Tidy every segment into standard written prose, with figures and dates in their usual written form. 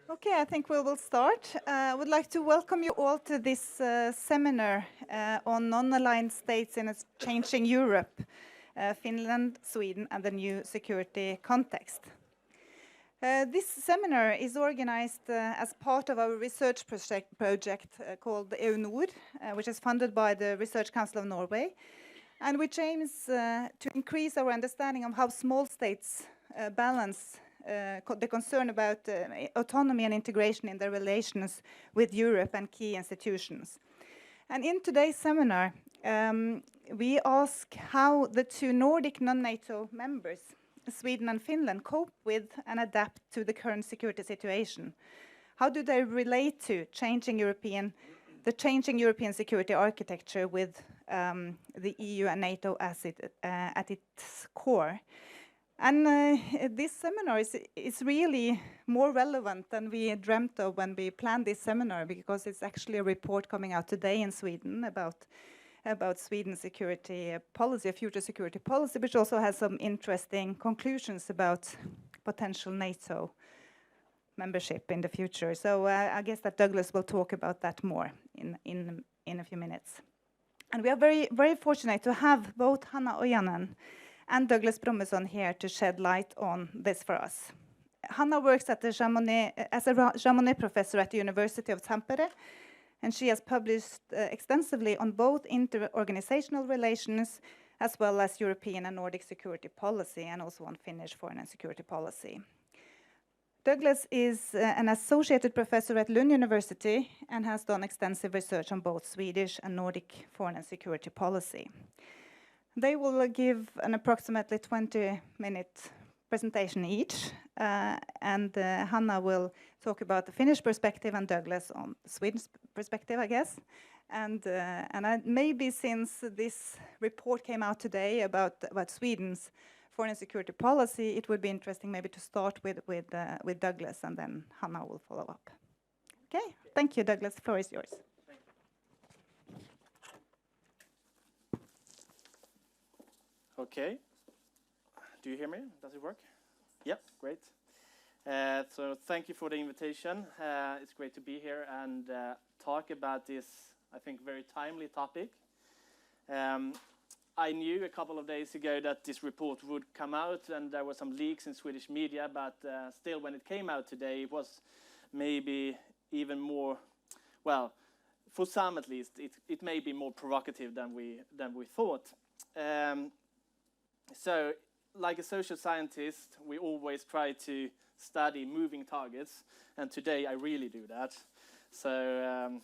Okay, I think we will start. I would like to welcome you all to this seminar on non-aligned states in a changing Europe, Finland, Sweden, and the new security context. This seminar is organized as part of our research project called EU, which is funded by the Research Council of Norway, and which aims to increase our understanding of how small states balance the concern about autonomy and integration in their relations with Europe and key institutions. And in today's seminar, we ask how the two Nordic non-NATO members, Sweden and Finland, cope with and adapt to the current security situation. How do they relate to the changing European security architecture with the EU and NATO as at its core? And this seminar is really more relevant than we dreamt of when we planned this seminar, because it's actually a report coming out today in Sweden about Sweden's security policy, future security policy, which also has some interesting conclusions about potential NATO membership in the future. So I guess that Douglas will talk about that more in a few minutes. And we are very, very fortunate to have both Hanna Ojanen and Douglas Brommeson here to shed light on this for us. Hanna works at as a Chamonix professor at the University of Tampere, and she has published extensively on both inter-organizational relations as well as European and Nordic security policy, and also on Finnish foreign and security policy. Douglas is an associated professor at Lund University and has done extensive research on both Swedish and Nordic foreign and security policy. They will give an approximately 20-minute presentation each, and Hanna will talk about the Finnish perspective and Douglas on the Swedish perspective, I guess. And maybe since this report came out today about Sweden's foreign and security policy, it would be interesting maybe to start with Douglas, and then Hanna will follow up. Okay, thank you, Douglas. The floor is yours. Okay. Do you hear me? Does it work? Yep, great. So thank you for the invitation. It's great to be here and talk about this, I think, very timely topic. I knew a couple of days ago that this report would come out, and there were some leaks in Swedish media, but still when it came out today, it was maybe even more, well, for some at least, it may be more provocative than we thought. So, like a social scientist, we always try to study moving targets, and today I really do that. So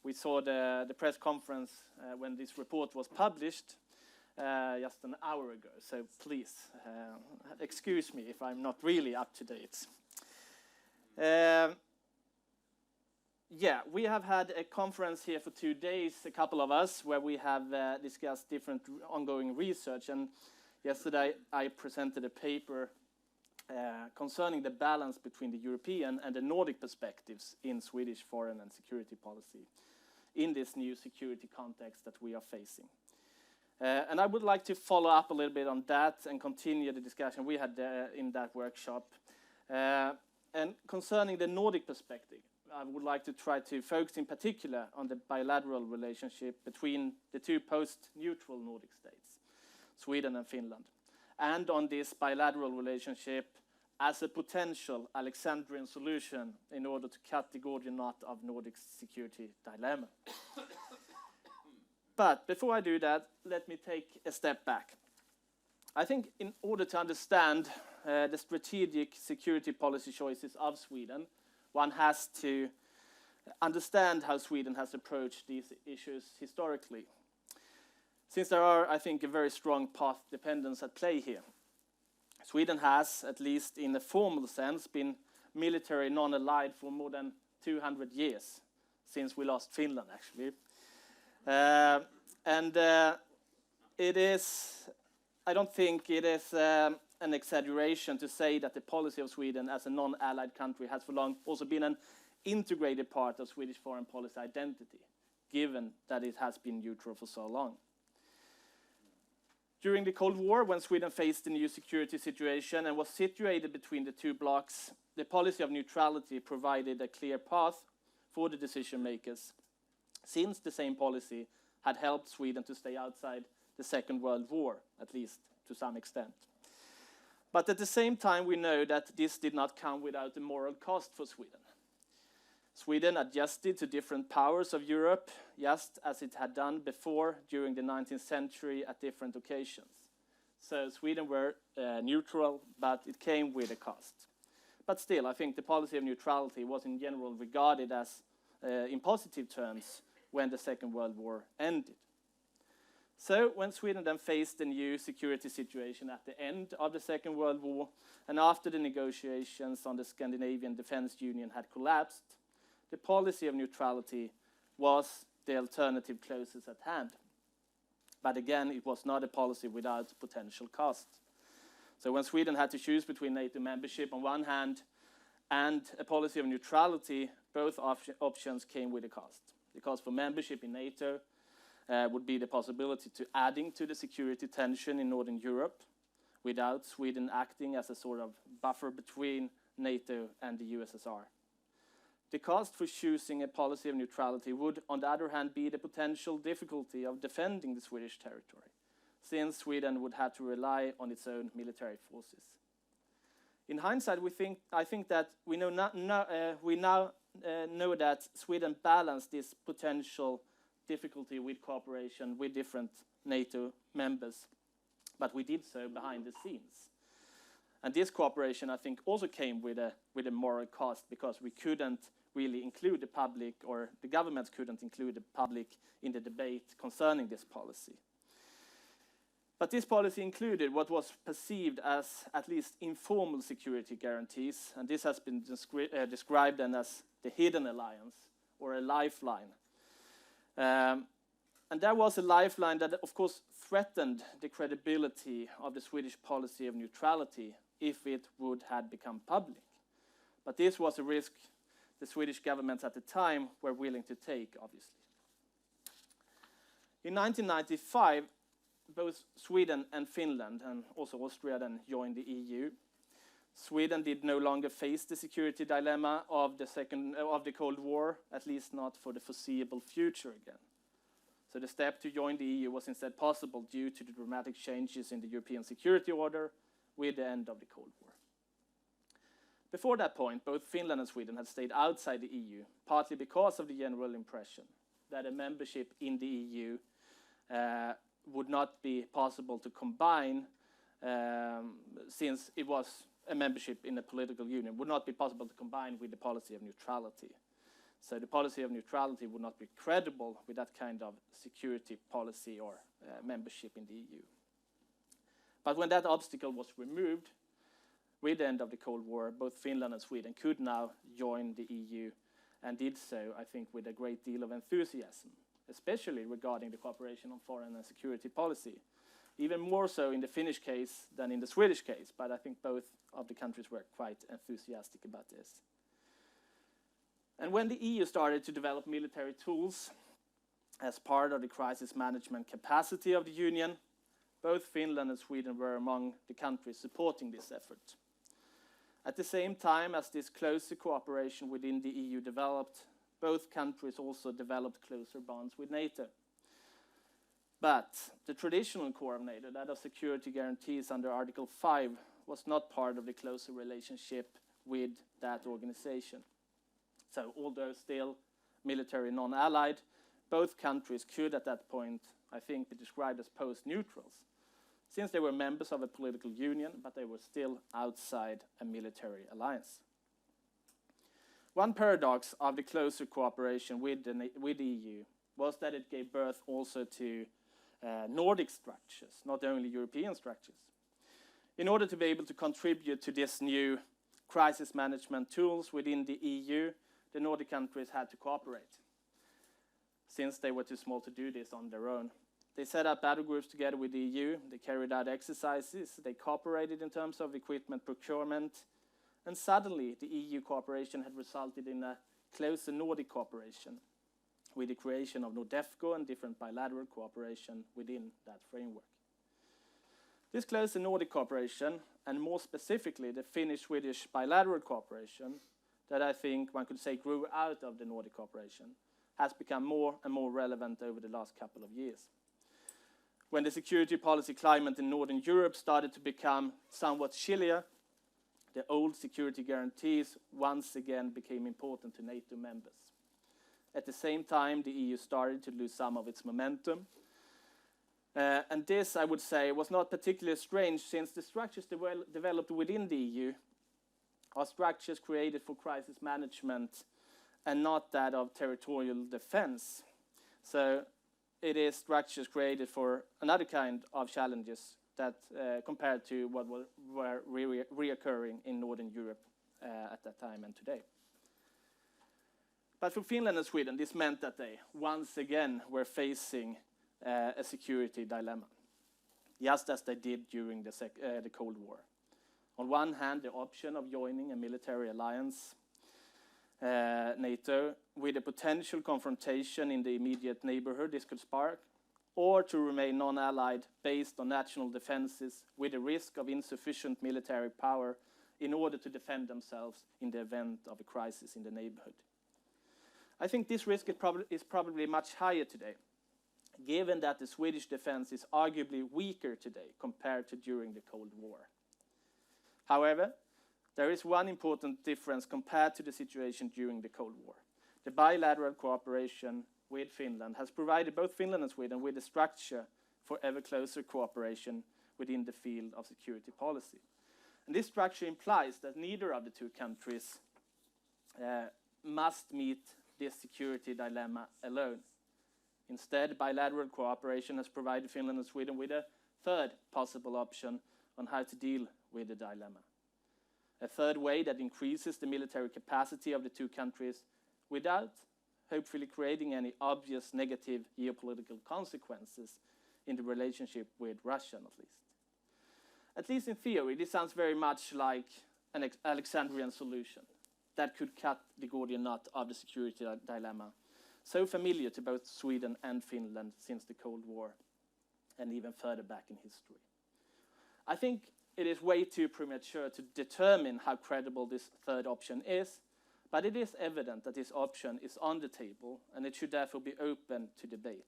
we saw the press conference when this report was published just an hour ago, so please excuse me if I'm not really up to date. Yeah, we have had a conference here for 2 days, a couple of us, where we have discussed different ongoing research, and yesterday I presented a paper concerning the balance between the European and the Nordic perspectives in Swedish foreign and security policy in this new security context that we are facing. And I would like to follow up a little bit on that and continue the discussion we had in that workshop. And concerning the Nordic perspective, I would like to try to focus in particular on the bilateral relationship between the two post-neutral Nordic states, Sweden and Finland, and on this bilateral relationship as a potential Alexandrian solution in order to cut the Gordian knot of Nordic security dilemma. But before I do that, let me take a step back. I think in order to understand the strategic security policy choices of Sweden, one has to understand how Sweden has approached these issues historically, since there are, I think, a very strong path dependence at play here. Sweden has, at least in a formal sense, been military non-allied for more than 200 years, since we lost Finland, actually. It is, I don't think it is an exaggeration to say that the policy of Sweden as a non-allied country has for long also been an integrated part of Swedish foreign policy identity, given that it has been neutral for so long. During the Cold War, when Sweden faced the new security situation and was situated between the two blocs, the policy of neutrality provided a clear path for the decision makers, since the same policy had helped Sweden to stay outside the Second World War, at least to some extent. But at the same time, we know that this did not come without a moral cost for Sweden. Sweden adjusted to different powers of Europe, just as it had done before during the 19th century at different occasions. So Sweden were neutral, but it came with a cost. But still, I think the policy of neutrality was in general regarded as in positive terms when the Second World War ended. So when Sweden then faced a new security situation at the end of the Second World War, and after the negotiations on the Scandinavian Defence Union had collapsed, the policy of neutrality was the alternative closest at hand. But again, it was not a policy without potential cost. So when Sweden had to choose between NATO membership on one hand and a policy of neutrality, both options came with a cost. The cost for membership in NATO would be the possibility to adding to the security tension in Northern Europe without Sweden acting as a sort of buffer between NATO and the USSR. The cost for choosing a policy of neutrality would, on the other hand, be the potential difficulty of defending the Swedish territory, since Sweden would have to rely on its own military forces. In hindsight, I think that we now know that Sweden balanced this potential difficulty with cooperation with different NATO members, but we did so behind the scenes. And this cooperation, I think, also came with a moral cost, because we couldn't really include the public, or the governments couldn't include the public in the debate concerning this policy. But this policy included what was perceived as at least informal security guarantees, and this has been described then as the hidden alliance, or a lifeline. And there was a lifeline that, of course, threatened the credibility of the Swedish policy of neutrality if it would have become public. But this was a risk the Swedish governments at the time were willing to take, obviously. In 1995, both Sweden and Finland, and also Austria, then joined the EU. Sweden did no longer face the security dilemma of the Cold War, at least not for the foreseeable future again. So the step to join the EU was instead possible due to the dramatic changes in the European security order with the end of the Cold War. Before that point, both Finland and Sweden had stayed outside the EU, partly because of the general impression that a membership in the EU would not be possible to combine, since it was a membership in a political union, would not be possible to combine with the policy of neutrality. So the policy of neutrality would not be credible with that kind of security policy or membership in the EU. But when that obstacle was removed, with the end of the Cold War, both Finland and Sweden could now join the EU, and did so, I think, with a great deal of enthusiasm, especially regarding the cooperation on foreign and security policy. Even more so in the Finnish case than in the Swedish case, but I think both of the countries were quite enthusiastic about this. And when the EU started to develop military tools as part of the crisis management capacity of the Union, both Finland and Sweden were among the countries supporting this effort. At the same time as this closer cooperation within the EU developed, both countries also developed closer bonds with NATO. But the traditional core of NATO, that of security guarantees under Article 5, was not part of the closer relationship with that organization. So although still military non-allied, both countries could at that point, I think, be described as post-neutrals, since they were members of a political union, but they were still outside a military alliance. One paradox of the closer cooperation with the EU was that it gave birth also to Nordic structures, not only European structures. In order to be able to contribute to this new crisis management tools within the EU, the Nordic countries had to cooperate, since they were too small to do this on their own. They set up battle groups together with the EU, they carried out exercises, they cooperated in terms of equipment procurement, and suddenly the EU cooperation had resulted in a closer Nordic cooperation, with the creation of NORDEFCO and different bilateral cooperation within that framework. This closer Nordic cooperation and more specifically the Finnish-Swedish bilateral cooperation that I think one could say grew out of the Nordic cooperation, has become more and more relevant over the last couple of years. When the security policy climate in Northern Europe started to become somewhat chillier, the old security guarantees once again became important to NATO members. At the same time, the EU started to lose some of its momentum. And this, I would say, was not particularly strange, since the structures developed within the EU are structures created for crisis management and not that of territorial defense. So it is structures created for another kind of challenges that compared to what were reoccurring in Northern Europe at that time and today. But for Finland and Sweden, this meant that they once again were facing a security dilemma, just as they did during the Cold War. On one hand, the option of joining a military alliance, NATO, with a potential confrontation in the immediate neighborhood this could spark, or to remain non-allied based on national defenses with the risk of insufficient military power in order to defend themselves in the event of a crisis in the neighborhood. I think this risk is probably much higher today, given that the Swedish defense is arguably weaker today compared to during the Cold War. However, there is one important difference compared to the situation during the Cold War. The bilateral cooperation with Finland has provided both Finland and Sweden with a structure for ever closer cooperation within the field of security policy. And this structure implies that neither of the two countries must meet this security dilemma alone. Instead, bilateral cooperation has provided Finland and Sweden with a third possible option on how to deal with the dilemma. A third way that increases the military capacity of the two countries without hopefully creating any obvious negative geopolitical consequences in the relationship with Russia, not least. At least in theory, this sounds very much like an Alexandrian solution that could cut the Gordian knot of the security dilemma, so familiar to both Sweden and Finland since the Cold War and even further back in history. I think it is way too premature to determine how credible this third option is, but it is evident that this option is on the table and it should therefore be open to debate,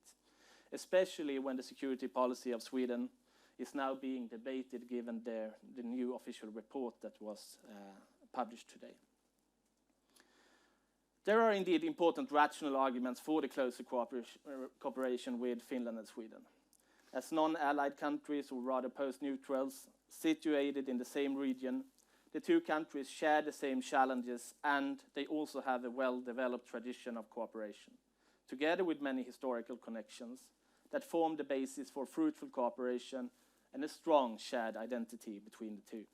especially when the security policy of Sweden is now being debated given the new official report that was published today. There are indeed important rational arguments for the closer cooperation with Finland and Sweden. As non-allied countries, or rather post-neutrals, situated in the same region, the two countries share the same challenges and they also have a well-developed tradition of cooperation, together with many historical connections that form the basis for fruitful cooperation and a strong shared identity between the two.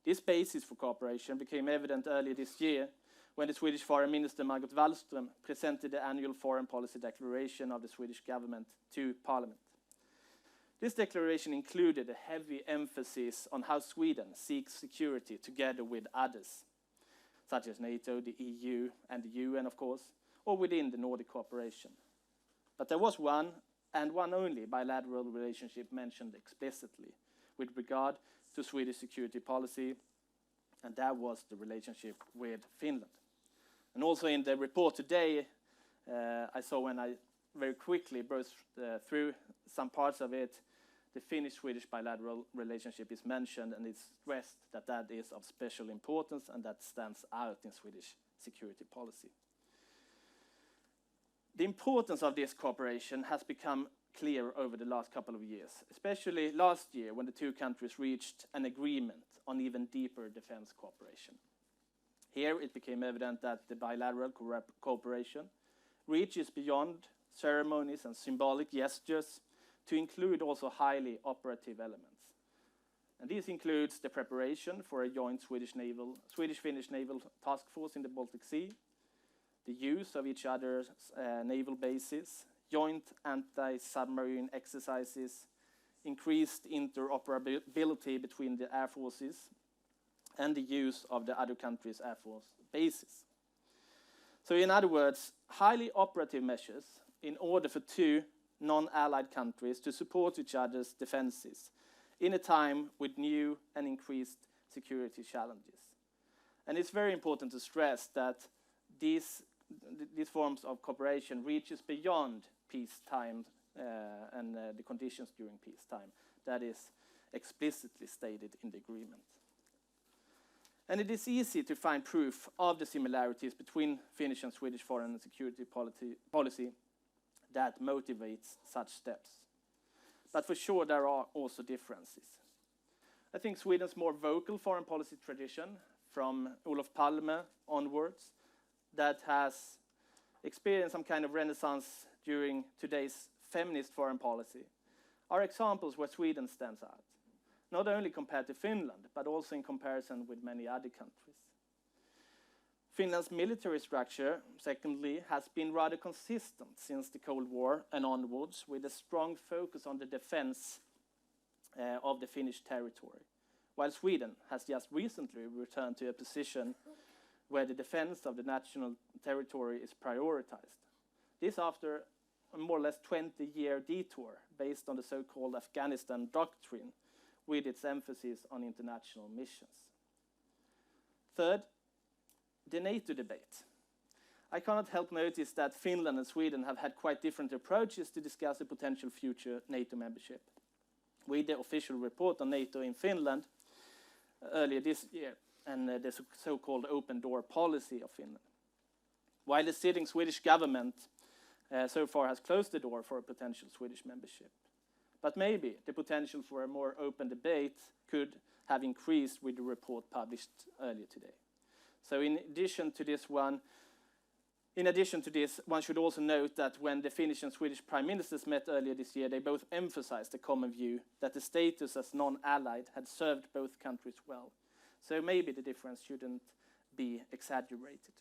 This basis for cooperation became evident earlier this year when the Swedish Foreign Minister Margot Wallström presented the annual foreign policy declaration of the Swedish government to Parliament. This declaration included a heavy emphasis on how Sweden seeks security together with others, such as NATO, the EU, and the UN, of course, or within the Nordic cooperation. But there was one, and one only, bilateral relationship mentioned explicitly with regard to Swedish security policy, and that was the relationship with Finland. And also in the report today, I saw when I very quickly browsed through some parts of it, the Finnish-Swedish bilateral relationship is mentioned, and it's stressed that that is of special importance and that stands out in Swedish security policy. The importance of this cooperation has become clear over the last couple of years, especially last year when the two countries reached an agreement on even deeper defense cooperation. Here it became evident that the bilateral cooperation reaches beyond ceremonies and symbolic gestures to include also highly operative elements. And this includes the preparation for a joint Swedish-Finnish naval task force in the Baltic Sea, the use of each other's naval bases, joint anti-submarine exercises, increased interoperability between the air forces, and the use of the other countries' air force bases. So in other words, highly operative measures in order for two non-allied countries to support each other's defenses in a time with new and increased security challenges. And it's very important to stress that these forms of cooperation reaches beyond peacetime and the conditions during peacetime. That is explicitly stated in the agreement. And it is easy to find proof of the similarities between Finnish and Swedish foreign and security policy that motivates such steps. But for sure, there are also differences. I think Sweden's more vocal foreign policy tradition, from Olof Palme onwards, that has experienced some kind of renaissance during today's feminist foreign policy, are examples where Sweden stands out, not only compared to Finland, but also in comparison with many other countries. Finland's military structure, secondly, has been rather consistent since the Cold War and onwards, with a strong focus on the defense of the Finnish territory, while Sweden has just recently returned to a position where the defense of the national territory is prioritized. This after a more or less 20-year detour based on the so-called Afghanistan doctrine, with its emphasis on international missions. Third, the NATO debate. I cannot help notice that Finland and Sweden have had quite different approaches to discuss a potential future NATO membership. With the official report on NATO in Finland earlier this year, and the so-called open door policy of Finland. While the sitting Swedish government so far has closed the door for a potential Swedish membership. But maybe the potential for a more open debate could have increased with the report published earlier today. So in addition to this, one should also note that when the Finnish and Swedish prime ministers met earlier this year, they both emphasized the common view that the status as non-allied had served both countries well. So maybe the difference shouldn't be exaggerated.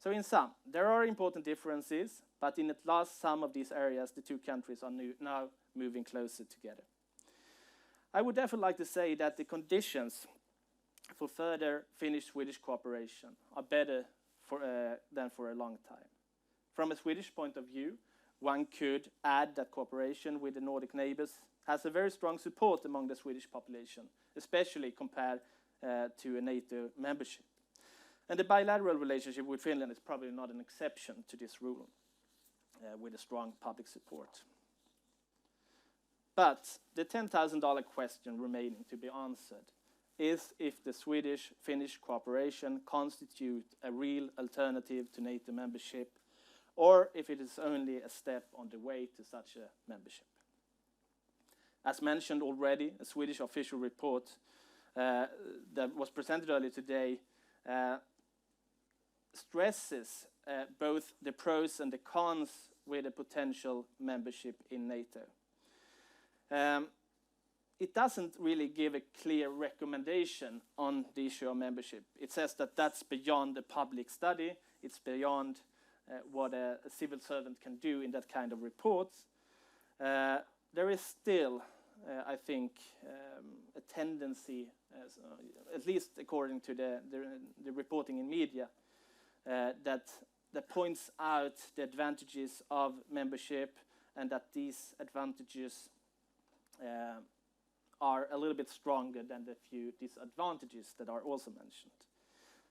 So in sum, there are important differences, but in at last some of these areas, the two countries are now moving closer together. I would therefore like to say that the conditions for further Finnish-Swedish cooperation are better than for a long time. From a Swedish point of view, one could add that cooperation with the Nordic neighbors has a very strong support among the Swedish population, especially compared to a NATO membership. And the bilateral relationship with Finland is probably not an exception to this rule, with a strong public support. But the $10,000 question remaining to be answered is if the Swedish-Finnish cooperation constitute a real alternative to NATO membership, or if it is only a step on the way to such a membership. As mentioned already, a Swedish official report that was presented earlier today stresses both the pros and the cons with a potential membership in NATO. It doesn't really give a clear recommendation on the issue of membership. It says that that's beyond a public study. It's beyond what a civil servant can do in that kind of reports. There is still, I think, a tendency, at least according to the reporting in media, that points out the advantages of membership, and that these advantages are a little bit stronger than the few disadvantages that are also mentioned.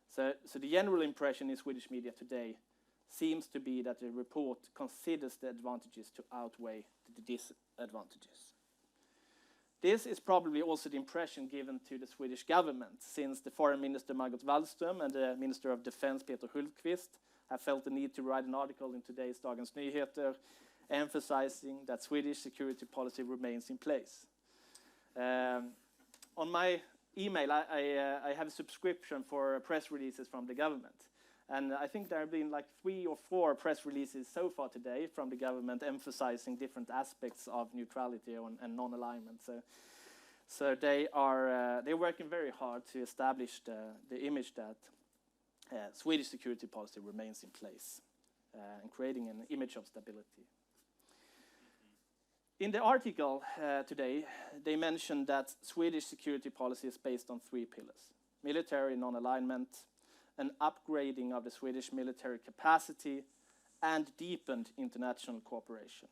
So the general impression in Swedish media today seems to be that the report considers the advantages to outweigh the disadvantages. This is probably also the impression given to the Swedish government, since the Foreign Minister Margot Wallström and the Minister of Defense Peter Hultqvist have felt the need to write an article in today's Dagens Nyheter emphasizing that Swedish security policy remains in place. On my email, I have a subscription for press releases from the government. And I think there have been like 3 or 4 press releases so far today from the government emphasizing different aspects of neutrality and non-alignment. So they're working very hard to establish the image that Swedish security policy remains in place and creating an image of stability. In the article today, they mentioned that Swedish security policy is based on 3 pillars: military non-alignment, an upgrading of the Swedish military capacity, and deepened international cooperation.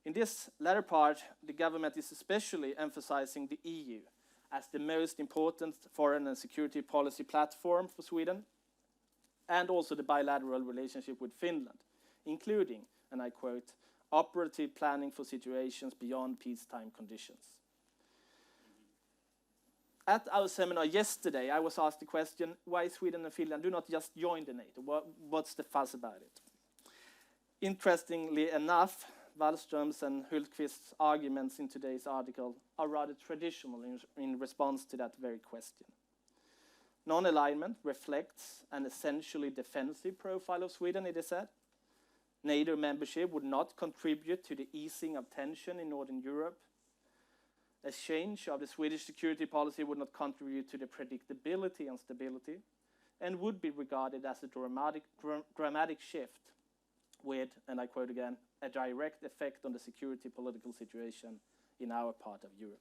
In this latter part, the government is especially emphasizing the EU as the most important foreign and security policy platform for Sweden, and also the bilateral relationship with Finland, including, and I quote, operative planning for situations beyond peacetime conditions. At our seminar yesterday, I was asked the question, why Sweden and Finland do not just join the NATO? What's the fuss about it? Interestingly enough, Wallström's and Hultqvist's arguments in today's article are rather traditional in response to that very question. Non-alignment reflects an essentially defensive profile of Sweden, it is said. NATO membership would not contribute to the easing of tension in Northern Europe. A change of the Swedish security policy would not contribute to the predictability and stability, and would be regarded as a dramatic shift with, and I quote again, a direct effect on the security political situation in our part of Europe.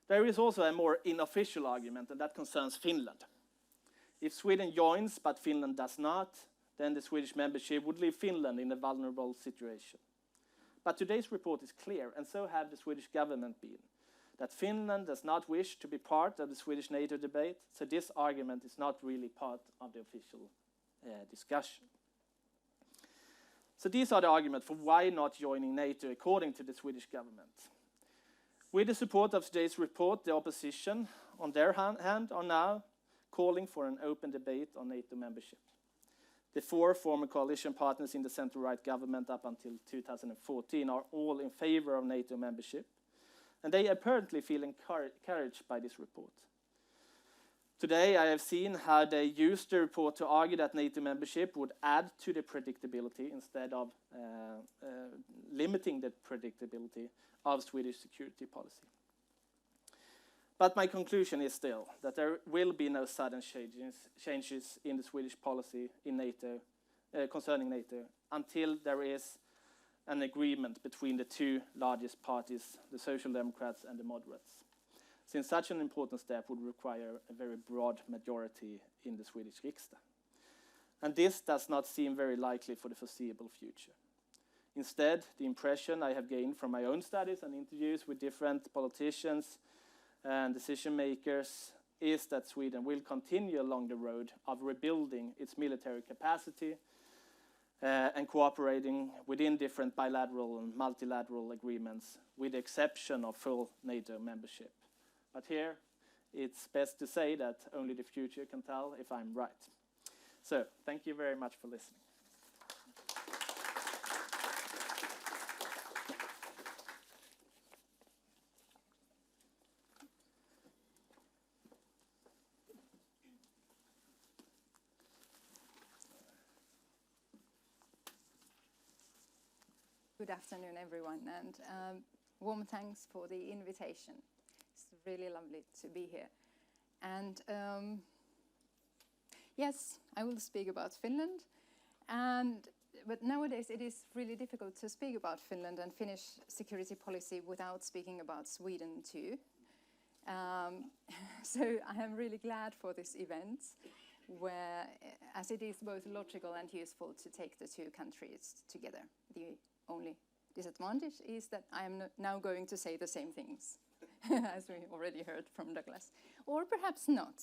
There is also a more unofficial argument, and that concerns Finland. If Sweden joins, but Finland does not, then the Swedish membership would leave Finland in a vulnerable situation. But today's report is clear, and so have the Swedish government been, that Finland does not wish to be part of the Swedish NATO debate, so this argument is not really part of the official discussion. So these are the arguments for why not joining NATO according to the Swedish government. With the support of today's report, the opposition, on their hand, are now calling for an open debate on NATO membership. The four former coalition partners in the centre-right government up until 2014 are all in favor of NATO membership, and they apparently feel encouraged by this report. Today I have seen how they used the report to argue that NATO membership would add to the predictability instead of limiting the predictability of Swedish security policy. But my conclusion is still that there will be no sudden changes in the Swedish policy in NATO, concerning NATO until there is an agreement between the two largest parties, the Social Democrats and the moderates, since such an important step would require a very broad majority in the Swedish Riksdag. And this does not seem very likely for the foreseeable future. Instead, the impression I have gained from my own studies and interviews with different politicians and decision makers is that Sweden will continue along the road of rebuilding its military capacity and cooperating within different bilateral and multilateral agreements, with the exception of full NATO membership. But here, it's best to say that only the future can tell if I'm right. So, thank you very much for listening. Good afternoon, everyone, and warm thanks for the invitation. It's really lovely to be here. And yes, I will speak about Finland. But nowadays it is really difficult to speak about Finland and Finnish security policy without speaking about Sweden too. So I am really glad for this event, where, as it is both logical and useful to take the two countries together. The only disadvantage is that I am now going to say the same things as we already heard from Douglas, or perhaps not.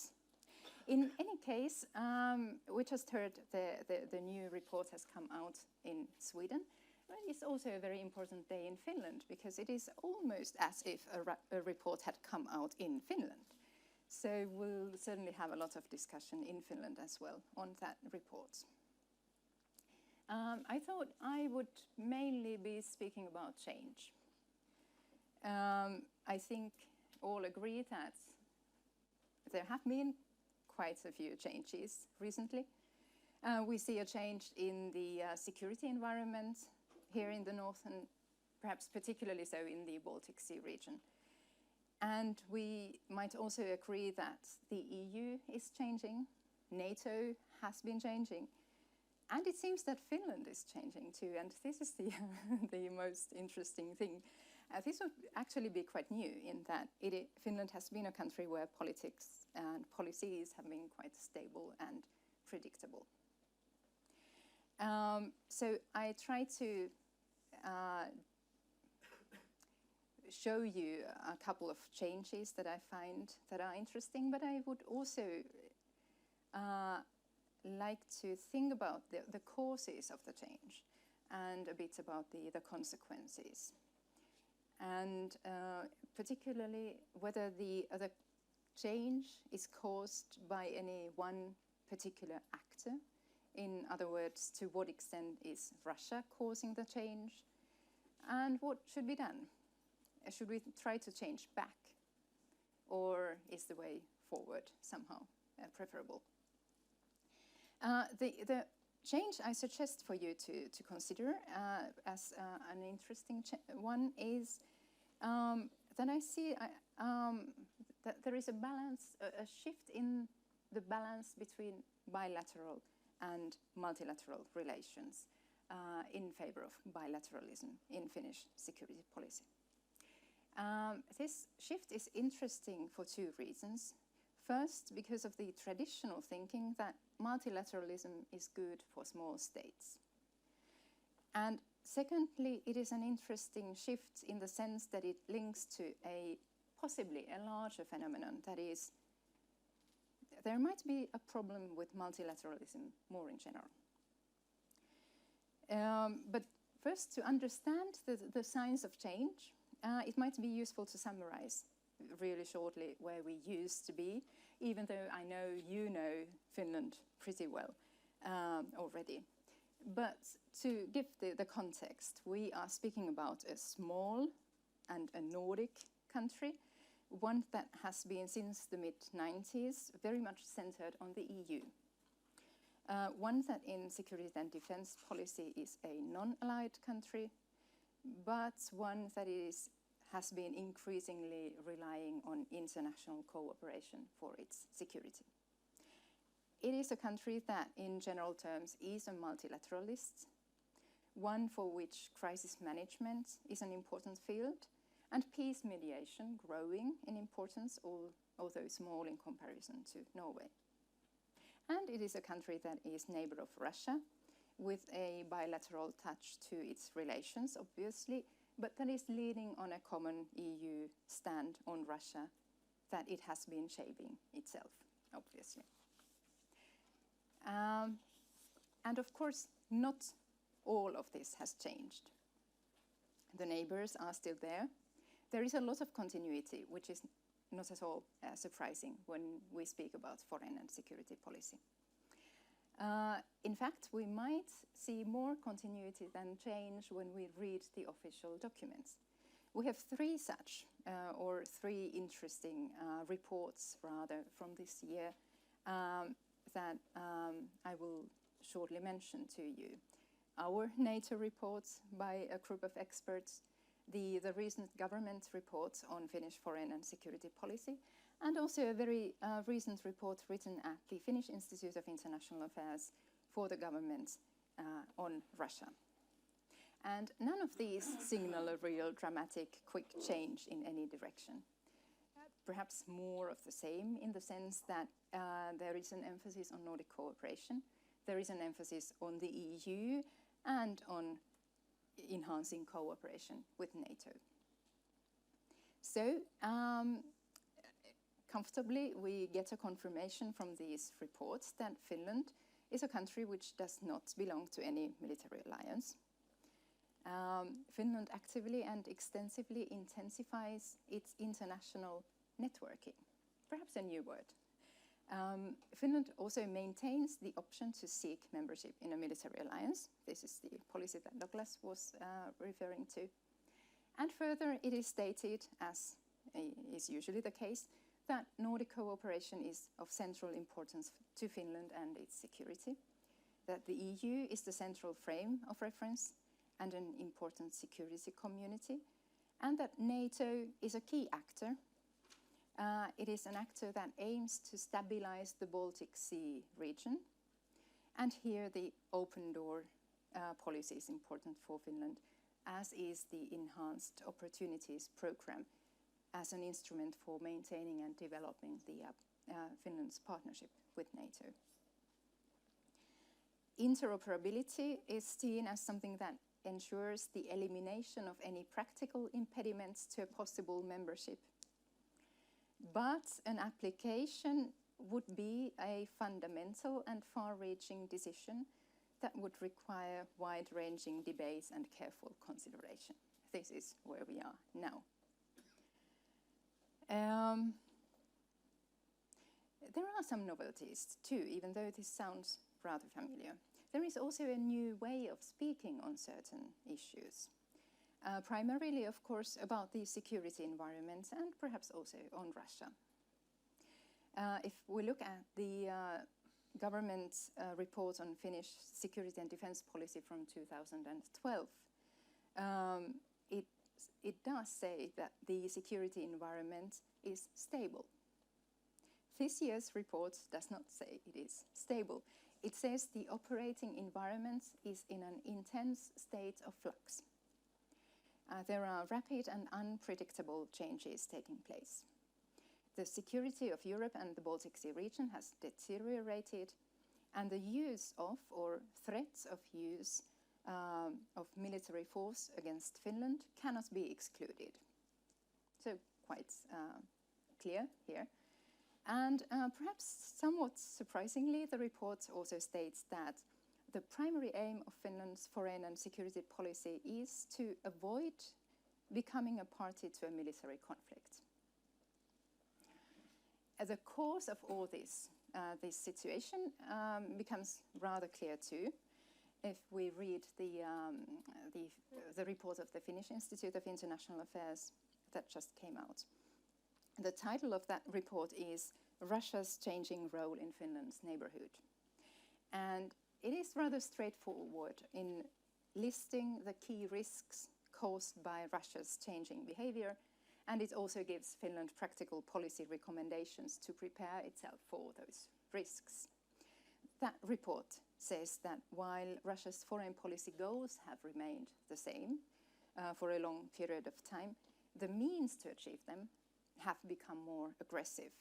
In any case, we just heard the new report has come out in Sweden, but it's also a very important day in Finland, because it is almost as if a report had come out in Finland. So we'll certainly have a lot of discussion in Finland as well on that report. I thought I would mainly be speaking about change. I think all agree that there have been quite a few changes recently. We see a change in the security environment here in the north, and perhaps particularly so in the Baltic Sea region. And we might also agree that the EU is changing, NATO has been changing, and it seems that Finland is changing too, and this is the most interesting thing. This would actually be quite new in that Finland has been a country where politics and policies have been quite stable and predictable. So I try to show you a couple of changes that I find that are interesting, but I would also like to think about the causes of the change and a bit about the consequences. And particularly whether the change is caused by any one particular actor. In other words, to what extent is Russia causing the change? And what should be done? Should we try to change back? Or is the way forward somehow preferable? The change I suggest for you to consider as an interesting one is that I see that there is a balance, a shift in the balance between bilateral and multilateral relations in favor of bilateralism in Finnish security policy. This shift is interesting for two reasons. First, because of the traditional thinking that multilateralism is good for small states. And secondly, it is an interesting shift in the sense that it links to possibly a larger phenomenon, that is, there might be a problem with multilateralism more in general. But first, to understand the signs of change, it might be useful to summarize really shortly where we used to be, even though I know you know Finland pretty well already. But to give the context, we are speaking about a small and a Nordic country, one that has been since the mid-90s very much centered on the EU. One that in security and defense policy is a non-allied country, but one that has been increasingly relying on international cooperation for its security. It is a country that, in general terms, is a multilateralist, one for which crisis management is an important field, and peace mediation growing in importance, although small in comparison to Norway. And it is a country that is neighbor of Russia, with a bilateral touch to its relations, obviously, but that is leading on a common EU stand on Russia that it has been shaping itself, obviously. And of course, not all of this has changed. The neighbors are still there. There is a lot of continuity, which is not at all surprising when we speak about foreign and security policy. In fact, we might see more continuity than change when we read the official documents. We have three such, or three interesting reports, rather, from this year that I will shortly mention to you. Our NATO reports by a group of experts, the recent government report on Finnish foreign and security policy, and also a very recent report written at the Finnish Institute of International Affairs for the government on Russia. And none of these signal a real dramatic, quick change in any direction. Perhaps more of the same in the sense that there is an emphasis on Nordic cooperation, there is an emphasis on the EU, and on enhancing cooperation with NATO. So, comfortably, we get a confirmation from these reports that Finland is a country which does not belong to any military alliance. Finland actively and extensively intensifies its international networking, perhaps a new word. Finland also maintains the option to seek membership in a military alliance. This is the policy that Douglas was referring to. And further, it is stated, as is usually the case, that Nordic cooperation is of central importance to Finland and its security, that the EU is the central frame of reference and an important security community, and that NATO is a key actor. It is an actor that aims to stabilize the Baltic Sea region. And here the open door policy is important for Finland, as is the Enhanced Opportunities Programme as an instrument for maintaining and developing Finland's partnership with NATO. Interoperability is seen as something that ensures the elimination of any practical impediments to a possible membership. But an application would be a fundamental and far-reaching decision that would require wide-ranging debates and careful consideration. This is where we are now. There are some novelties too, even though this sounds rather familiar. There is also a new way of speaking on certain issues. Primarily, of course, about the security environment and perhaps also on Russia. If we look at the government report on Finnish security and defense policy from 2012, it does say that the security environment is stable. This year's report does not say it is stable. It says the operating environment is in an intense state of flux. There are rapid and unpredictable changes taking place. The security of Europe and the Baltic Sea region has deteriorated, and the use of or threats of use of military force against Finland cannot be excluded. So quite clear here. And perhaps somewhat surprisingly, the report also states that the primary aim of Finland's foreign and security policy is to avoid becoming a party to a military conflict. As a cause of all this, this situation becomes rather clear too if we read the report of the Finnish Institute of International Affairs that just came out. The title of that report is Russia's Changing Role in Finland's Neighborhood. And it is rather straightforward in listing the key risks caused by Russia's changing behavior, and it also gives Finland practical policy recommendations to prepare itself for those risks. That report says that while Russia's foreign policy goals have remained the same for a long period of time, the means to achieve them have become more aggressive.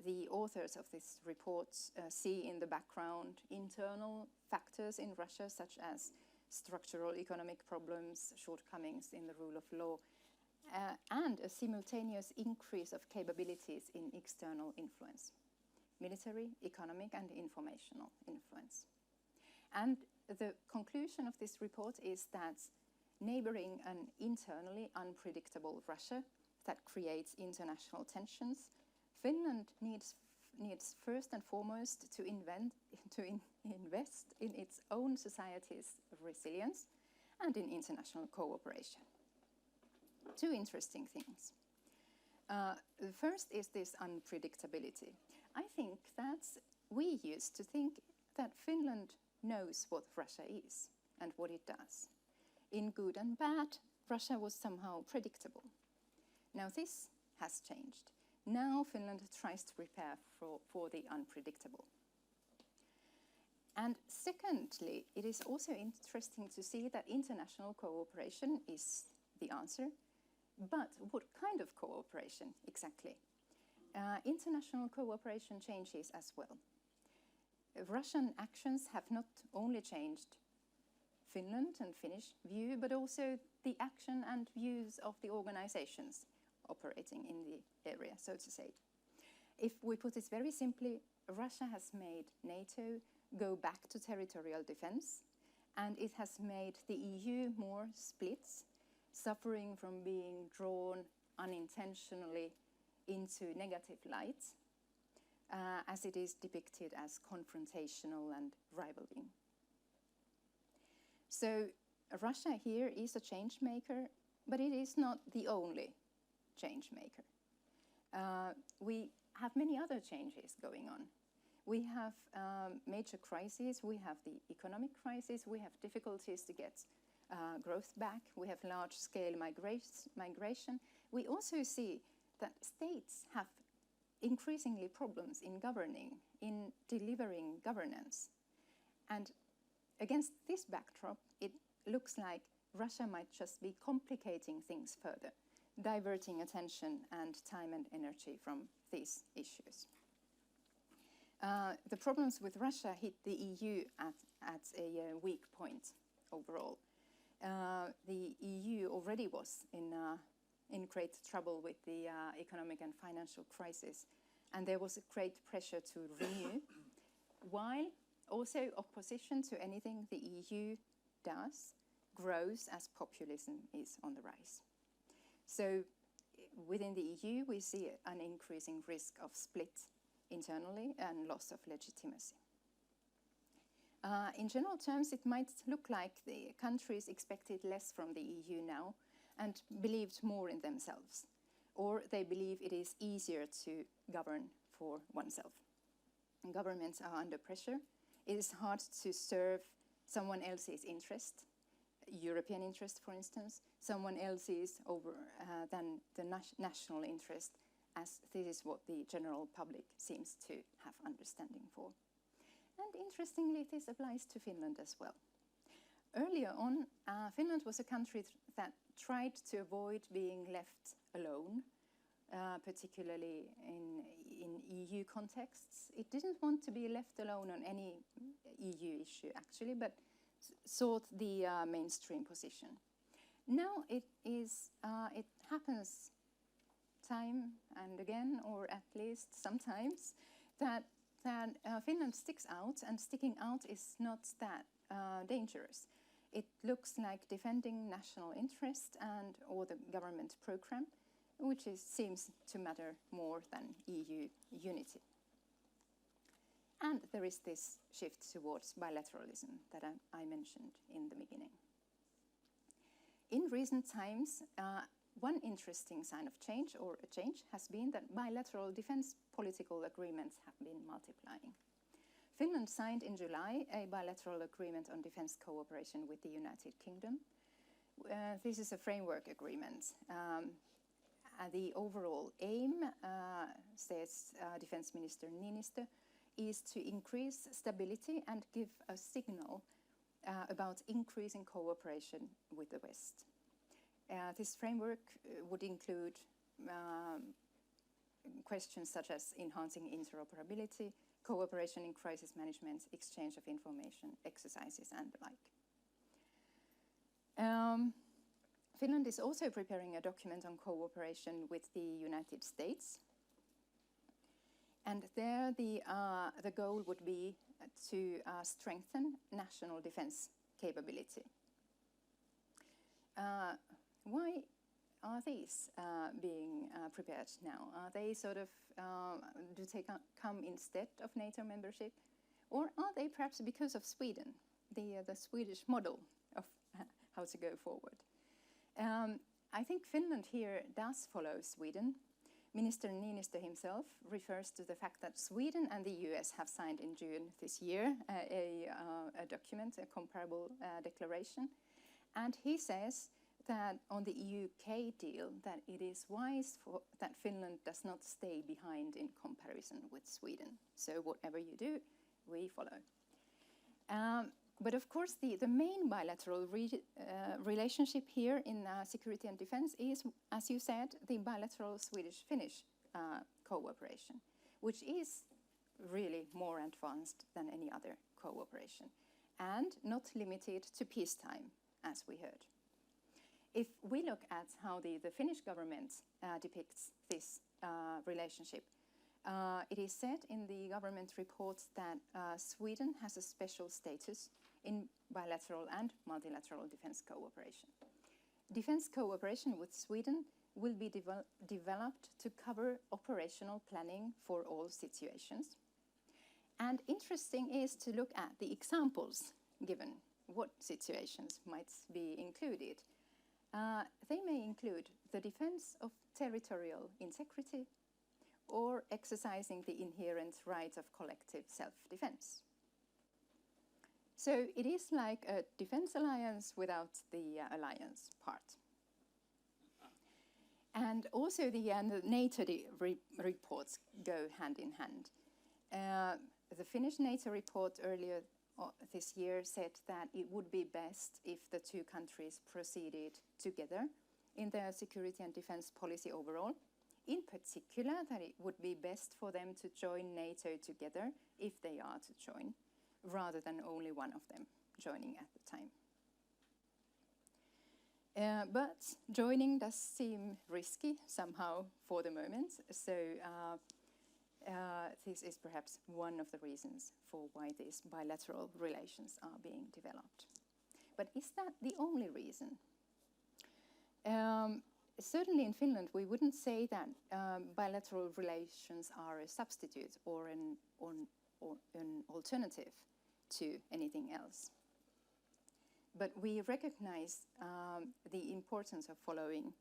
The authors of this report see in the background internal factors in Russia, such as structural economic problems, shortcomings in the rule of law, and a simultaneous increase of capabilities in external influence, military, economic, and informational influence. And the conclusion of this report is that neighboring an internally unpredictable Russia that creates international tensions, Finland needs first and foremost to invest in its own society's resilience and in international cooperation. Two interesting things. The first is this unpredictability. I think that we used to think that Finland knows what Russia is and what it does. In good and bad, Russia was somehow predictable. Now this has changed. Now Finland tries to prepare for the unpredictable. And secondly, it is also interesting to see that international cooperation is the answer. But what kind of cooperation exactly? International cooperation changes as well. Russian actions have not only changed Finland and Finnish view, but also the action and views of the organizations operating in the area, so to say. If we put it very simply, Russia has made NATO go back to territorial defense, and it has made the EU more split, suffering from being drawn unintentionally into negative light, as it is depicted as confrontational and rivaling. So Russia here is a change maker, but it is not the only change maker. We have many other changes going on. We have major crises, we have the economic crisis, we have difficulties to get growth back, we have large-scale migration. We also see that states have increasingly problems in governing, in delivering governance. And against this backdrop, it looks like Russia might just be complicating things further, diverting attention and time and energy from these issues. The problems with Russia hit the EU at a weak point overall. The EU already was in great trouble with the economic and financial crisis, and there was a great pressure to renew, while also opposition to anything the EU does grows as populism is on the rise. So within the EU, we see an increasing risk of split internally and loss of legitimacy. In general terms, it might look like the countries expected less from the EU now and believed more in themselves, or they believe it is easier to govern for oneself. Governments are under pressure. It is hard to serve someone else's interest, European interest, for instance, someone else's over than the national interest, as this is what the general public seems to have understanding for. And interestingly, this applies to Finland as well. Earlier on, Finland was a country that tried to avoid being left alone, particularly in EU contexts. It didn't want to be left alone on any EU issue, actually, but sought the mainstream position. Now it happens time and again, or at least sometimes, that Finland sticks out, and sticking out is not that dangerous. It looks like defending national interest and or the government program, which seems to matter more than EU unity. And there is this shift towards bilateralism that I mentioned in the beginning. In recent times, one interesting sign of change, or a change, has been that bilateral defense political agreements have been multiplying. Finland signed in July a bilateral agreement on defense cooperation with the United Kingdom. This is a framework agreement. The overall aim, says Defense Minister Niinistö, is to increase stability and give a signal about increasing cooperation with the West. This framework would include questions such as enhancing interoperability, cooperation in crisis management, exchange of information, exercises, and the like. Finland is also preparing a document on cooperation with the United States. And there the goal would be to strengthen national defense capability. Why are these being prepared now? Are they sort of, do they come instead of NATO membership? Or are they perhaps because of Sweden, the Swedish model of how to go forward? I think Finland here does follow Sweden. Minister Niinistö himself refers to the fact that Sweden and the US have signed in June this year a document, a comparable declaration. And he says that on the UK deal, that it is wise that Finland does not stay behind in comparison with Sweden. So whatever you do, we follow. But of course, the main bilateral relationship here in security and defense is, as you said, the bilateral Swedish-Finnish cooperation, which is really more advanced than any other cooperation, and not limited to peacetime, as we heard. If we look at how the Finnish government depicts this relationship, it is said in the government report that Sweden has a special status in bilateral and multilateral defense cooperation. Defense cooperation with Sweden will be developed to cover operational planning for all situations. And interesting is to look at the examples given, what situations might be included. They may include the defense of territorial integrity or exercising the inherent right of collective self-defense. So it is like a defense alliance without the alliance part. And also the NATO reports go hand in hand. The Finnish NATO report earlier this year said that it would be best if the two countries proceeded together in their security and defense policy overall. In particular, that it would be best for them to join NATO together if they are to join, rather than only one of them joining at the time. But joining does seem risky somehow for the moment, so this is perhaps one of the reasons for why these bilateral relations are being developed. But is that the only reason? Certainly in Finland, we wouldn't say that bilateral relations are a substitute or an alternative to anything else. But we recognize the importance of following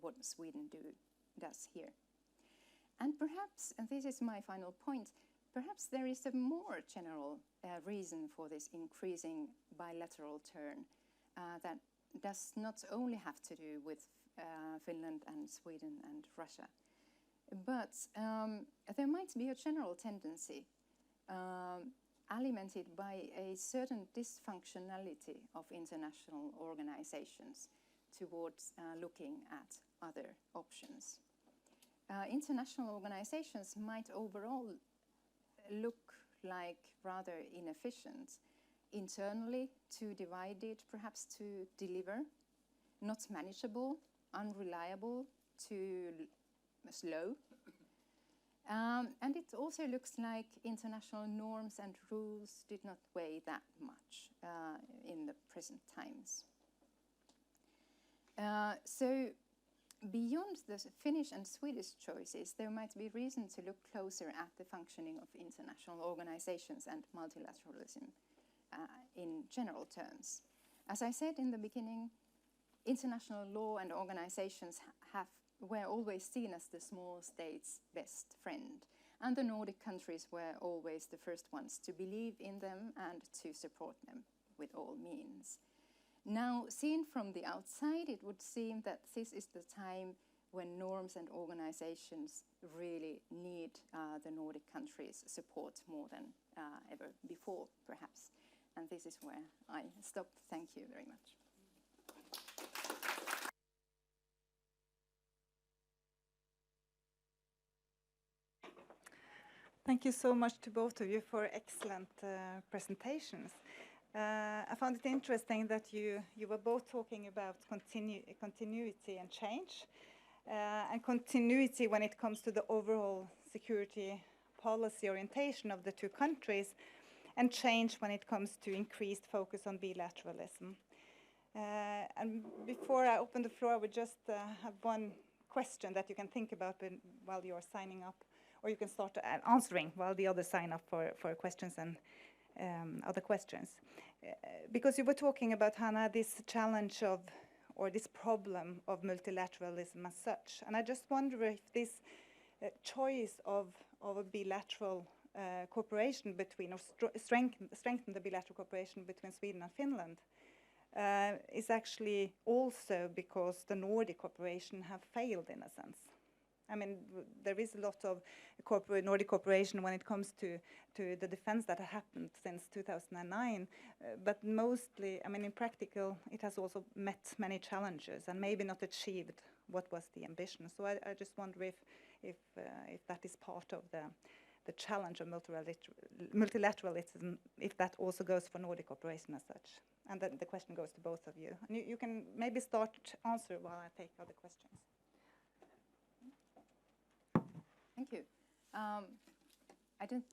what Sweden does here. And perhaps, and this is my final point, perhaps there is a more general reason for this increasing bilateral turn that does not only have to do with Finland and Sweden and Russia, but there might be a general tendency alimented by a certain dysfunctionality of international organizations towards looking at other options. International organizations might overall look like rather inefficient, internally too divided, perhaps to deliver, not manageable, unreliable, too slow. And it also looks like international norms and rules did not weigh that much in the present times. So beyond the Finnish and Swedish choices, there might be reason to look closer at the functioning of international organizations and multilateralism in general terms. As I said in the beginning, international law and organizations were always seen as the small state's best friend, and the Nordic countries were always the first ones to believe in them and to support them with all means. Now, seen from the outside, it would seem that this is the time when norms and organizations really need the Nordic countries' support more than ever before, perhaps. And this is where I stop. Thank you very much. Thank you so much to both of you for excellent presentations. I found it interesting that you were both talking about continuity and change, and continuity when it comes to the overall security policy orientation of the two countries, and change when it comes to increased focus on bilateralism. And before I open the floor, I would just have one question that you can think about while you're signing up, or you can start answering while the others sign up for questions and other questions. Because you were talking about, Hanna, this challenge of, or this problem of multilateralism as such. And I just wonder if this choice of a bilateral cooperation between, or strengthen the bilateral cooperation between Sweden and Finland is actually also because the Nordic cooperation have failed in a sense. I mean, there is a lot of Nordic cooperation when it comes to the defense that has happened since 2009, but mostly, I mean, in practical, it has also met many challenges and maybe not achieved what was the ambition. So I just wonder if that is part of the challenge of multilateralism, if that also goes for Nordic cooperation as such. And then the question goes to both of you. And you can maybe start answer while I take other questions. Thank you. I don't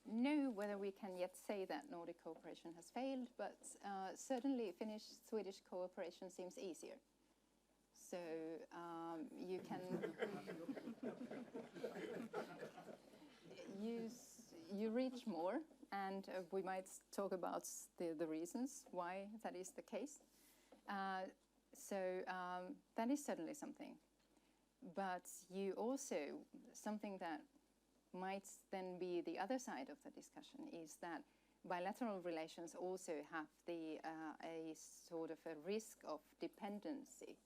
know whether we can yet say that Nordic cooperation has failed, but certainly Finnish-Swedish cooperation seems easier. So you can you reach more, and we might talk about the reasons why that is the case. So that is certainly something. But you also, something that might then be the other side of the discussion is that bilateral relations also have a sort of a risk of dependency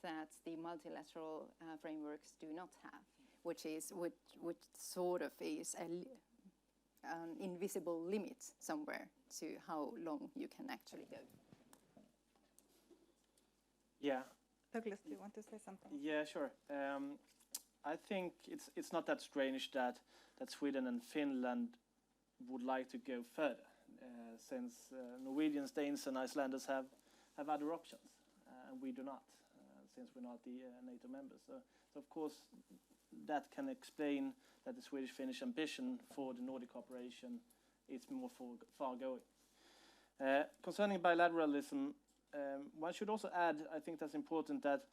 that the multilateral frameworks do not have, which sort of is an invisible limit somewhere to how long you can actually go. Yeah. Douglas, do you want to say something? Yeah, sure. I think it's not that strange that Sweden and Finland would like to go further, since Norwegians, Danes, and Icelanders have other options. and we do not, since we're not the NATO members. So of course, that can explain that the Swedish-Finnish ambition for the Nordic cooperation is more far-going. Concerning bilateralism, one should also add, I think that's important, that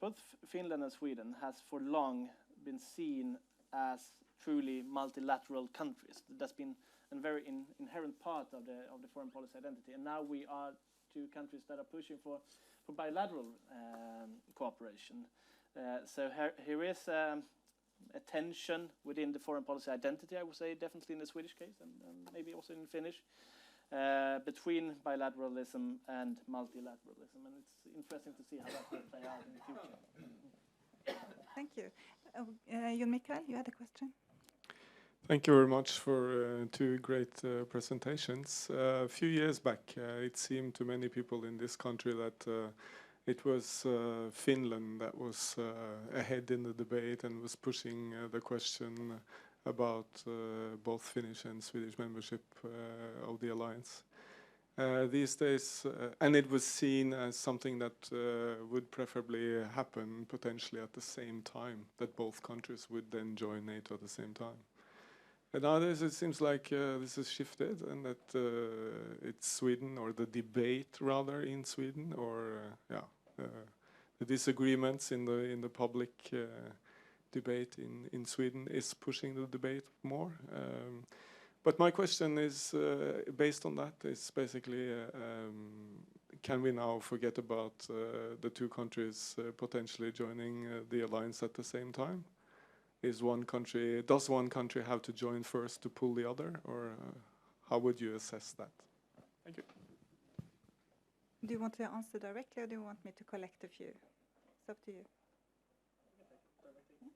both Finland and Sweden has for long been seen as truly multilateral countries. That's been a very inherent part of the foreign policy identity. And now we are two countries that are pushing for bilateral cooperation. So here is a tension within the foreign policy identity, I would say, definitely in the Swedish case, and maybe also in Finnish, between bilateralism and multilateralism. And it's interesting to see how that will play out in the future. Thank you. Jon Mikael, you had a question? Thank you very much for two great presentations. A few years back, it seemed to many people in this country that it was Finland that was ahead in the debate and was pushing the question about both Finnish and Swedish membership of the alliance. These days, and it was seen as something that would preferably happen potentially at the same time, that both countries would then join NATO at the same time. And nowadays it seems like this has shifted, and that it's Sweden, or the debate rather in Sweden, or the disagreements in the public debate in Sweden is pushing the debate more. But my question is, based on that, is basically, can we now forget about the two countries potentially joining the alliance at the same time? Does one country have to join first to pull the other, or how would you assess that? Thank you. Do you want to answer directly, or do you want me to collect a few? It's up to you.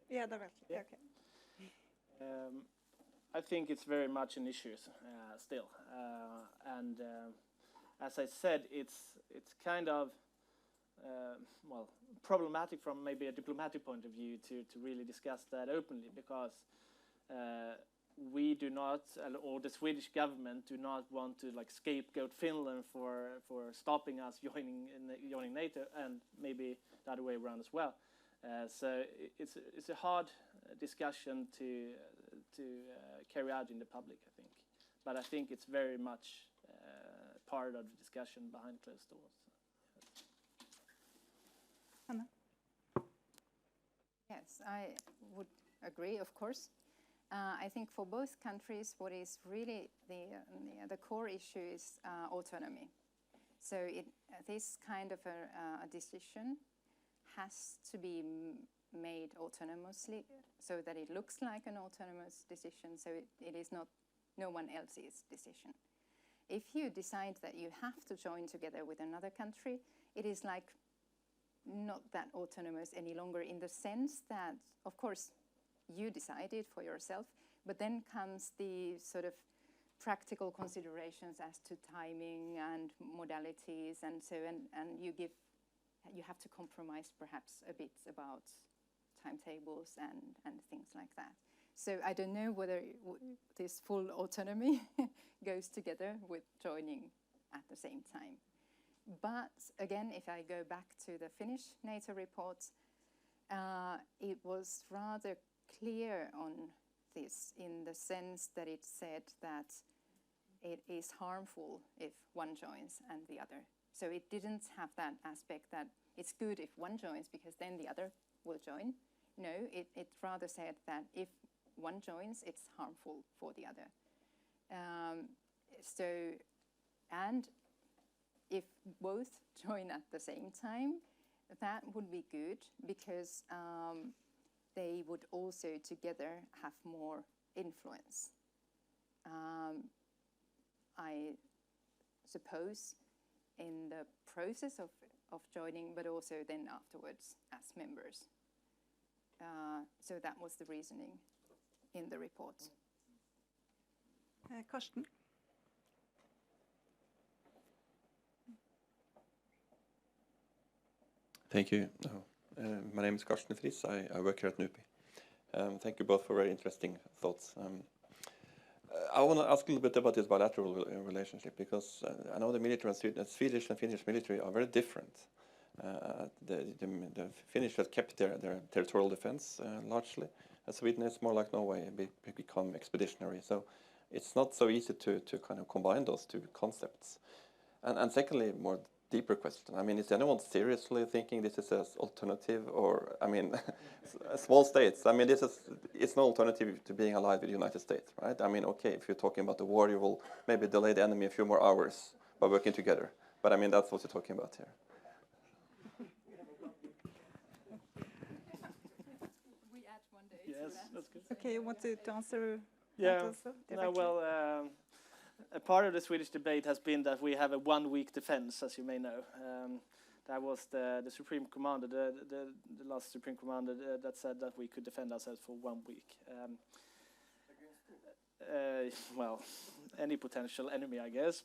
Yeah, directly. Yeah. Okay. I think it's very much an issue still, and as I said, it's kind of problematic from maybe a diplomatic point of view to really discuss that openly, because we do not, or the Swedish government do not want to scapegoat Finland for stopping us joining NATO, and maybe the other way around as well. So it's a hard discussion to carry out in the public, I think. But I think it's very much part of the discussion behind closed doors. Anna? Yes, I would agree, of course. I think for both countries, what is really the core issue is autonomy. So this kind of a decision has to be made autonomously, so that it looks like an autonomous decision, so it is not no one else's decision. If you decide that you have to join together with another country, it is like not that autonomous any longer, in the sense that, of course, you decided for yourself, but then comes the sort of practical considerations as to timing and modalities, and so and you have to compromise perhaps a bit about timetables and things like that. So I don't know whether this full autonomy goes together with joining at the same time. But again, if I go back to the Finnish NATO report, it was rather clear on this, in the sense that it said that it is harmful if one joins and the other. So it didn't have that aspect that it's good if one joins because then the other will join. No, it rather said that if one joins, it's harmful for the other. And if both join at the same time, that would be good, because they would also together have more influence. I suppose in the process of joining, but also then afterwards as members. So that was the reasoning in the report. Karsten? Thank you. My name is Karsten Friis. I work here at NUPI. Thank you both for very interesting thoughts. I want to ask a little bit about this bilateral relationship, because I know the military and Swedish and Finnish military are very different. The Finnish have kept their territorial defense largely. Sweden is more like Norway, become expeditionary. So it's not so easy to kind of combine those two concepts. And secondly, more deeper question. I mean, is anyone seriously thinking this is an alternative, or I mean, small states? I mean, it's no alternative to being allied with the United States, right? I mean, okay, if you're talking about the war, you will maybe delay the enemy a few more hours by working together. But I mean, that's what you're talking about here. We add 1 day. Yes, that's good. Okay, you want to answer Yeah. that also? No, directly? well, a part of the Swedish debate has been that we have a 1-week defense, as you may know. That was the Supreme Commander, the last Supreme Commander that said that we could defend ourselves for 1 week. Well, any potential enemy, I guess.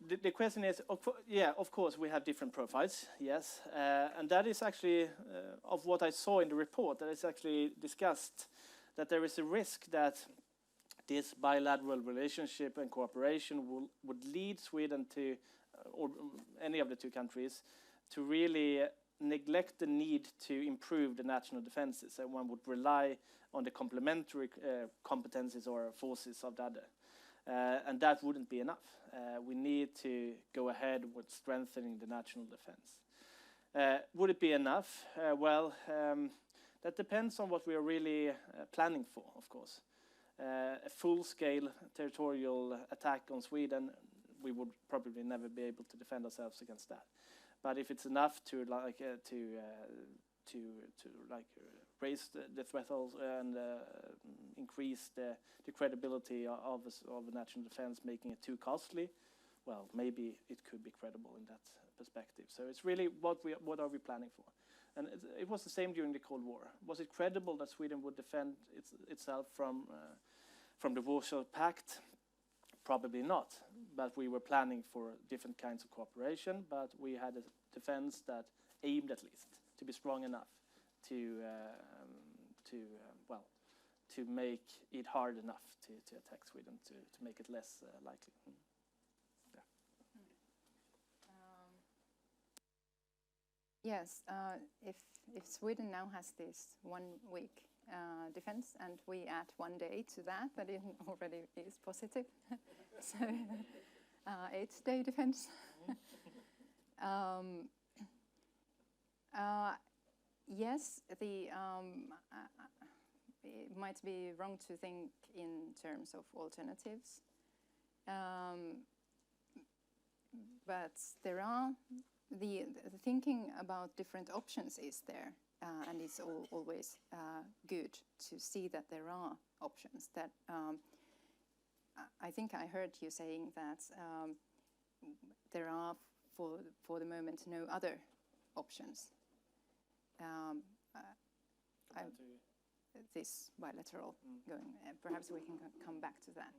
The question is, of course, we have different profiles, yes. And that is actually, of what I saw in the report, that is actually discussed, that there is a risk that this bilateral relationship and cooperation would lead Sweden to, or any of the two countries, to really neglect the need to improve the national defenses, and one would rely on the complementary competencies or forces of the other. And that wouldn't be enough. We need to go ahead with strengthening the national defense. Would it be enough? Well, that depends on what we are really planning for, of course. A full-scale territorial attack on Sweden, we would probably never be able to defend ourselves against that. But if it's enough to raise the threshold and increase the credibility of a national defense, making it too costly, well, maybe it could be credible in that perspective. So it's really what are we planning for? And it was the same during the Cold War. Was it credible that Sweden would defend itself from the Warsaw Pact? Probably not. But we were planning for different kinds of cooperation. But we had a defense that aimed, at least, to be strong enough to make it hard enough to attack Sweden, to make it less likely. Yeah. Yes, if Sweden now has this 1 week defense, and we add 1 day to that, that it already is positive. So 8-day defense. Yes, it might be wrong to think in terms of alternatives, but there are the thinking about different options is there, and it's always good to see that there are options. That I think I heard you saying that there are for the moment no other options. This bilateral going. Perhaps we can come back to that.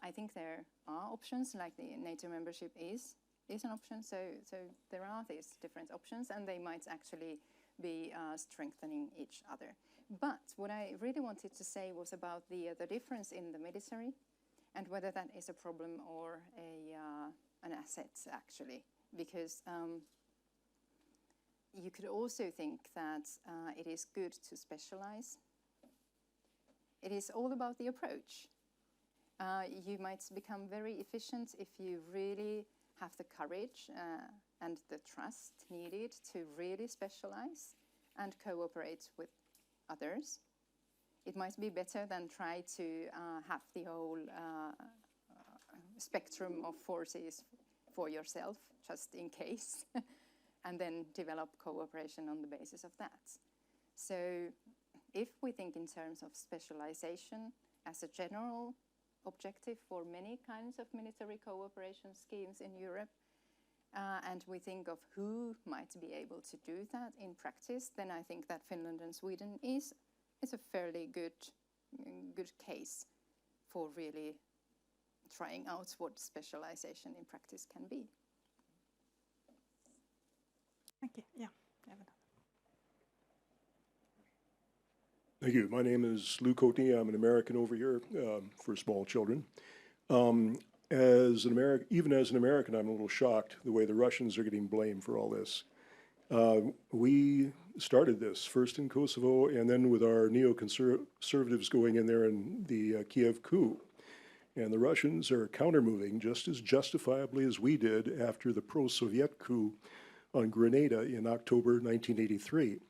I think there are options, like the NATO membership is an option. So there are these different options, and they might actually be strengthening each other. But what I really wanted to say was about the difference in the military, and whether that is a problem or an asset, actually, because you could also think that it is good to specialize. It is all about the approach. You might become very efficient if you really have the courage and the trust needed to really specialize and cooperate with others. It might be better than try to have the whole spectrum of forces for yourself, just in case, and then develop cooperation on the basis of that. So if we think in terms of specialization as a general objective for many kinds of military cooperation schemes in Europe, and we think of who might be able to do that in practice, then I think that Finland and Sweden is a fairly good case for really trying out what specialization in practice can be. Thank you. Yeah. Thank you. My name is Lou Coatney. I'm an American over here for small children. even as an American, I'm a little shocked the way the Russians are getting blamed for all this. We started this first in Kosovo and then with our neoconservatives going in there in the Kiev coup. And the Russians are counter-moving just as justifiably as we did after the pro-Soviet coup on Grenada in October 1983.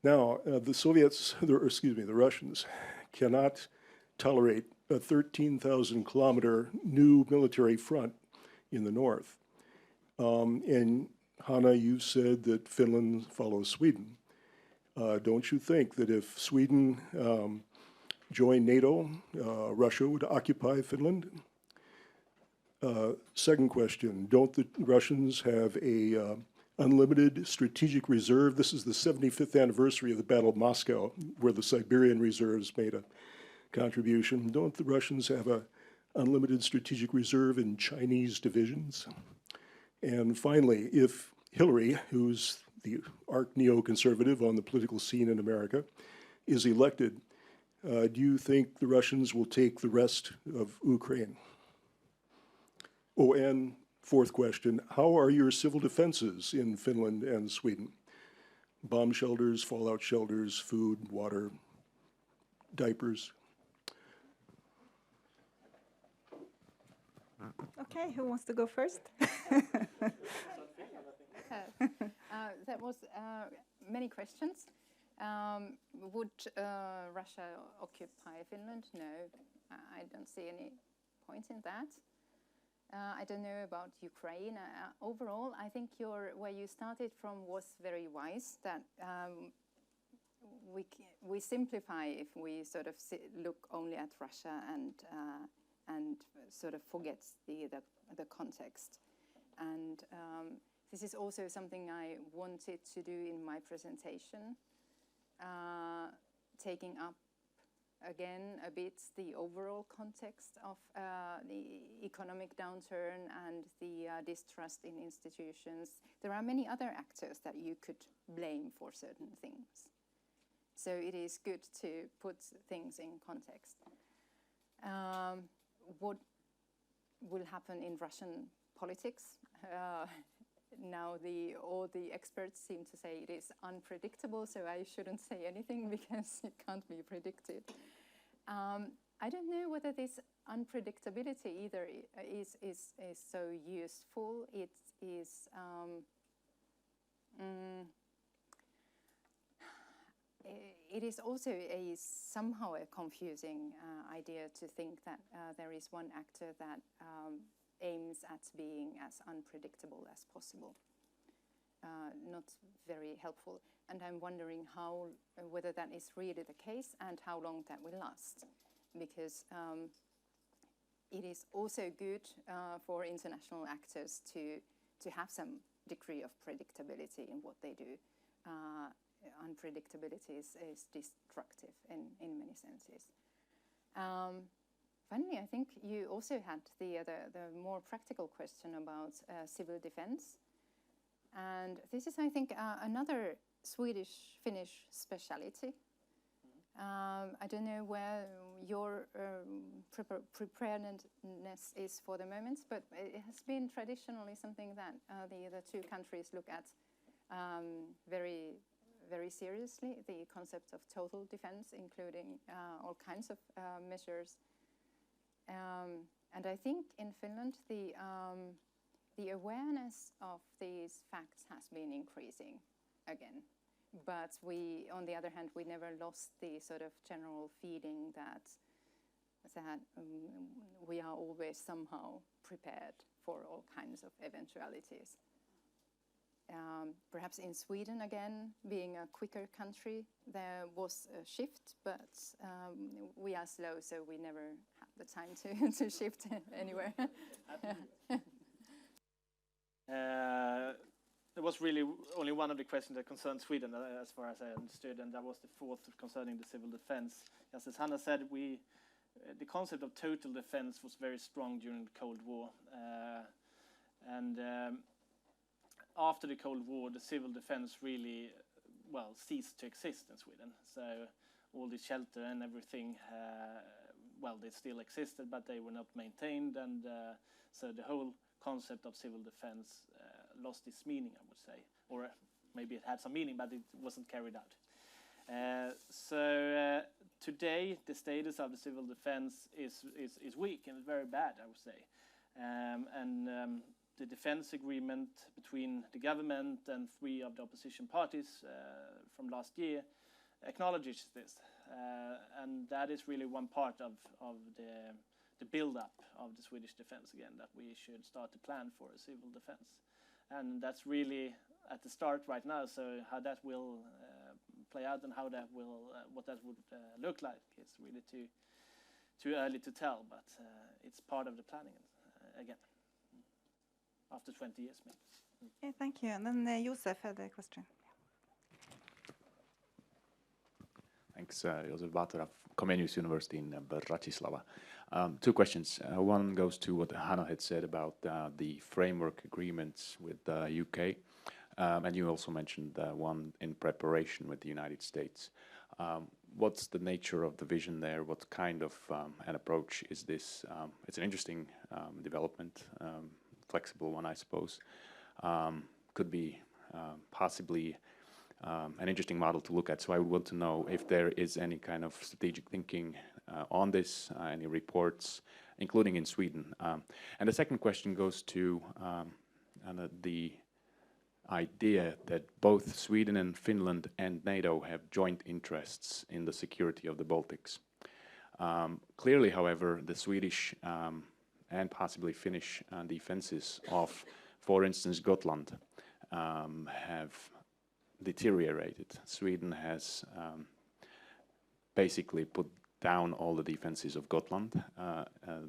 Now, the Russians cannot tolerate a 13,000-kilometer new military front in the north. And Hanna, you said that Finland follows Sweden. Don't you think that if Sweden joined NATO, Russia would occupy Finland? Second question, don't the Russians have a unlimited strategic reserve? This is the 75th anniversary of the Battle of Moscow, where the Siberian reserves made a contribution. Don't the Russians have a unlimited strategic reserve in Chinese divisions? And finally, if Hillary, who's the arch neoconservative on the political scene in America, is elected, do you think the Russians will take the rest of Ukraine? Oh, and fourth question, how are your civil defenses in Finland and Sweden? Bomb shelters, fallout shelters, food, water, diapers? Okay, who wants to go first? That was many questions. Would Russia occupy Finland? No, I don't see any point in that. I don't know about Ukraine. Overall, I think where you started from was very wise, that we simplify if we sort of look only at Russia and sort of forget the context. And this is also something I wanted to do in my presentation, taking up again a bit the overall context of the economic downturn and the distrust in institutions. There are many other actors that you could blame for certain things. So it is good to put things in context. What will happen in Russian politics? Now all the experts seem to say it is unpredictable, so I shouldn't say anything because it can't be predicted. I don't know whether this unpredictability either is so useful. It is it is also somehow a confusing idea to think that there is one actor that aims at being as unpredictable as possible. Not very helpful. And I'm wondering whether that is really the case and how long that will last. Because it is also good for international actors to have some degree of predictability in what they do. Unpredictability is destructive in many senses. Finally, I think you also had the more practical question about civil defense. And this is, I think, another Swedish-Finnish speciality. I don't know where your preparedness is for the moment, but it has been traditionally something that the two countries look at very, very seriously, the concept of total defense, including all kinds of measures. And I think in Finland, the awareness of these facts has been increasing again. But on the other hand, we never lost the sort of general feeling that we are always somehow prepared for all kinds of eventualities. Perhaps in Sweden, again, being a quicker country, there was a shift, but we are slow, so we never have the time to shift anywhere. There was really only one of the questions that concerned Sweden, as far as I understood, and that was the fourth concerning the civil defense. As Hanna said, the concept of total defense was very strong during the Cold War. After the Cold War, the civil defense really, ceased to exist in Sweden. So all the shelter and everything well, they still existed, but they were not maintained, and so the whole concept of civil defense lost its meaning, I would say, or maybe it had some meaning, but it wasn't carried out. So today, the status of the civil defense is weak and very bad, I would say, the defense agreement between the government and 3 of the opposition parties from last year acknowledges this, and that is really one part of the build-up of the Swedish defense again, that we should start to plan for a civil defense, and that's really at the start right now. So how that will play out and how that will what that would look like, it's really too early to tell, but it's part of the planning again after 20 years maybe. Okay, thank you. And then Josef had a question. Thanks, Josef Batora, Comenius University in Bratislava. 2 questions. One goes to what Hanna had said about the framework agreements with the UK, and you also mentioned one in preparation with the United States. What's the nature of the vision there? What kind of an approach is this? It's an interesting development, flexible one, I suppose. Could be possibly an interesting model to look at. So I would want to know if there is any kind of strategic thinking on this, any reports, including in Sweden. And the second question goes to the idea that both Sweden and Finland and NATO have joint interests in the security of the Baltics. Clearly, however, the Swedish and possibly Finnish defenses of, for instance, Gotland have deteriorated. Sweden has basically put down all the defenses of Gotland.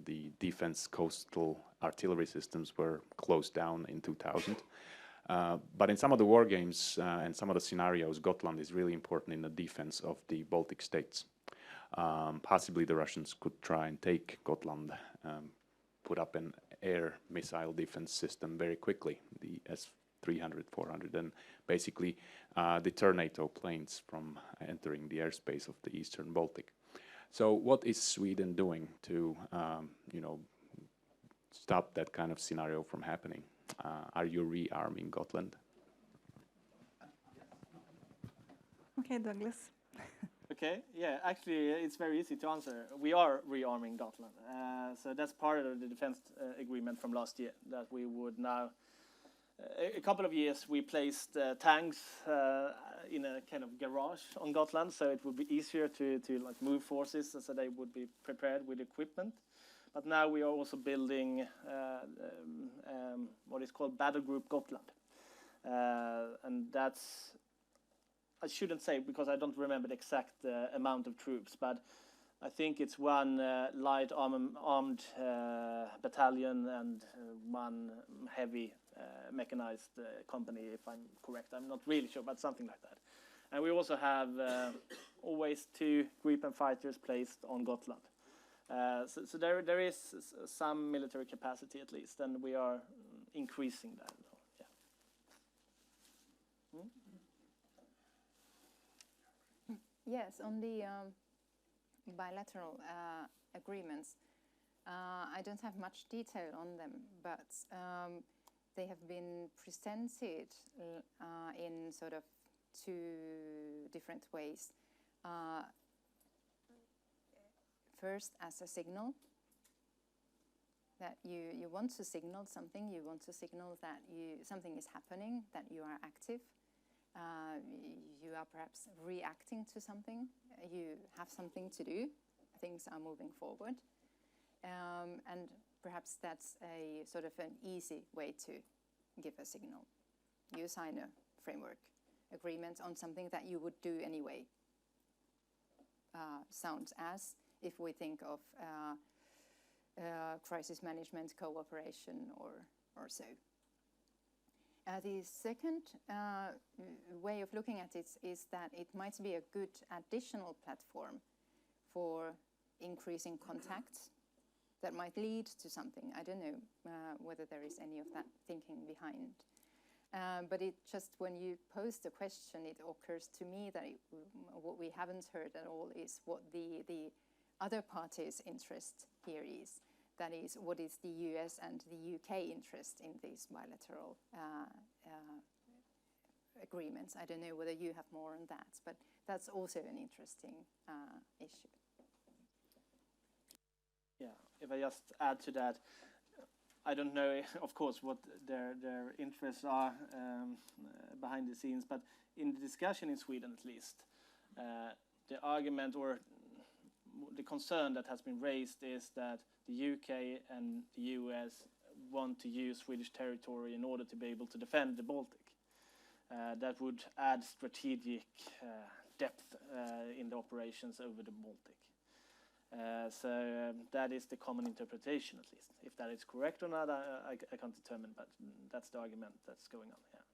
The defense coastal artillery systems were closed down in 2000. But in some of the war games and some of the scenarios, Gotland is really important in the defense of the Baltic states. Possibly the Russians could try and take Gotland, put up an air missile defense system very quickly, the S-300, 400, and basically deter NATO planes from entering the airspace of the Eastern Baltic. So what is Sweden doing to, stop that kind of scenario from happening? Are you rearming Gotland? Okay, Douglas. Okay, yeah, actually it's very easy to answer. We are rearming Gotland. So that's part of the defense agreement from last year, that we would now, a couple of years we placed tanks in a kind of garage on Gotland, so it would be easier to like move forces, so they would be prepared with equipment. But now we are also building what is called Battle Group Gotland. And that's, I shouldn't say because I don't remember the exact amount of troops, but I think it's one light armed battalion and one heavy mechanized company, if I'm correct. I'm not really sure, but something like that. And we also have always 2 Gripen fighters placed on Gotland. So there is some military capacity at least, and we are increasing that. Yeah. Yes, on the bilateral agreements, I don't have much detail on them, but they have been presented in sort of 2 different ways. First, as a signal that you want to signal something, you want to signal that something is happening, that you are active, you are perhaps reacting to something, you have something to do, things are moving forward, and perhaps that's a sort of an easy way to give a signal. You sign a framework agreement on something that you would do anyway. Sounds as if we think of crisis management cooperation or so. The second way of looking at it is that it might be a good additional platform for increasing contacts that might lead to something. I don't know whether there is any of that thinking behind. But it just, when you pose the question, it occurs to me that what we haven't heard at all is what the other parties' interest here is. That is, what is the US and the UK interest in these bilateral agreements? I don't know whether you have more on that, but that's also an interesting issue. Yeah, if I just add to that, I don't know, of course, what their interests are behind the scenes, but in the discussion in Sweden, at least, the argument or the concern that has been raised is that the UK and the US want to use Swedish territory in order to be able to defend the Baltic. That would add strategic depth in the operations over the Baltic. So that is the common interpretation, at least. If that is correct or not, I can't determine, but that's the argument that's going on here.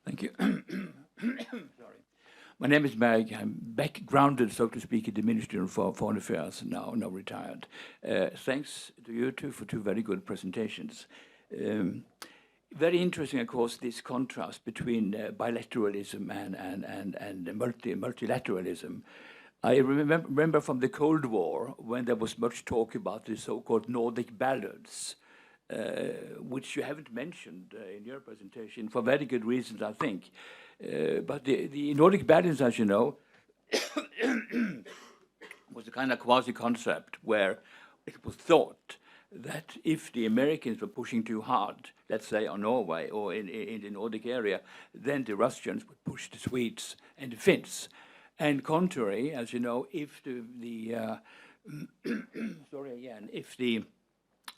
Thank you. Sorry. My name is Berg. I'm back grounded, so to speak, in the Ministry of Foreign Affairs, now retired. Thanks to you two for two very good presentations. Very interesting, of course, this contrast between bilateralism and multilateralism. I remember from the Cold War when there was much talk about the so-called Nordic balance, which you haven't mentioned in your presentation for very good reasons, I think. But the Nordic balance, as you know, was a kind of quasi-concept where it was thought that if the Americans were pushing too hard, let's say on Norway or in the Nordic area, then the Russians would push the Swedes and the Finns. And contrary, as you know, if if the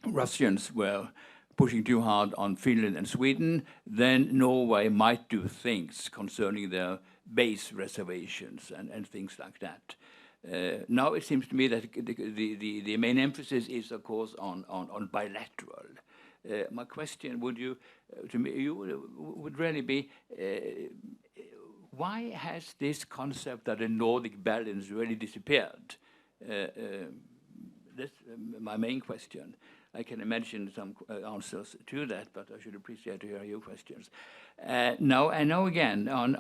Russians were pushing too hard on Finland and Sweden, then Norway might do things concerning their base reservations and things like that. Now it seems to me that the main emphasis is, of course, on bilateral. My question would really be, why has this concept that a Nordic balance really disappeared? That's my main question. I can imagine some answers to that, but I should appreciate to hear your questions. Now again on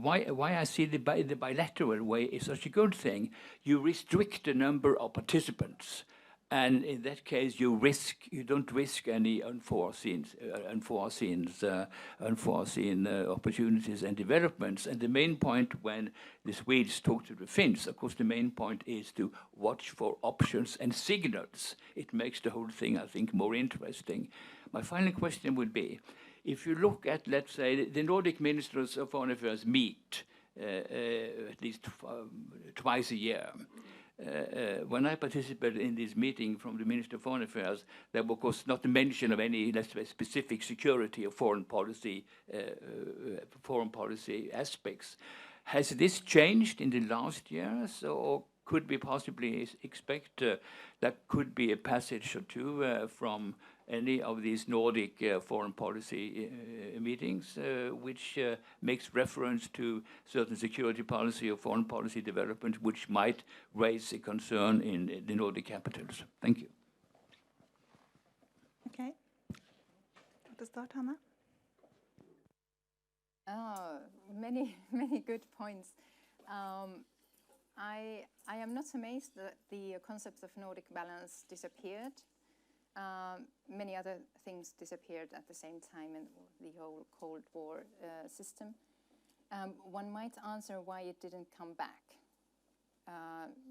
why I see the bilateral way is such a good thing. You restrict the number of participants, and in that case you don't risk any unforeseen opportunities and developments. And the main point when the Swedes talk to the Finns, of course, the main point is to watch for options and signals. It makes the whole thing, I think, more interesting. My final question would be, if you look at, let's say, the Nordic ministers of foreign affairs meet at least twice a year. When I participated in this meeting from the Minister of Foreign Affairs, there was, of course, not a mention of any, let's say, specific security or foreign policy aspects. Has this changed in the last years, or could we possibly expect that could be a passage or two from any of these Nordic foreign policy meetings, which makes reference to certain security policy or foreign policy development, which might raise a concern in the Nordic capitals? Thank you. Okay. Want to start, Hanna? Many good points. I am not amazed that the concept of Nordic balance disappeared. Many other things disappeared at the same time in the whole Cold War system. One might answer why it didn't come back.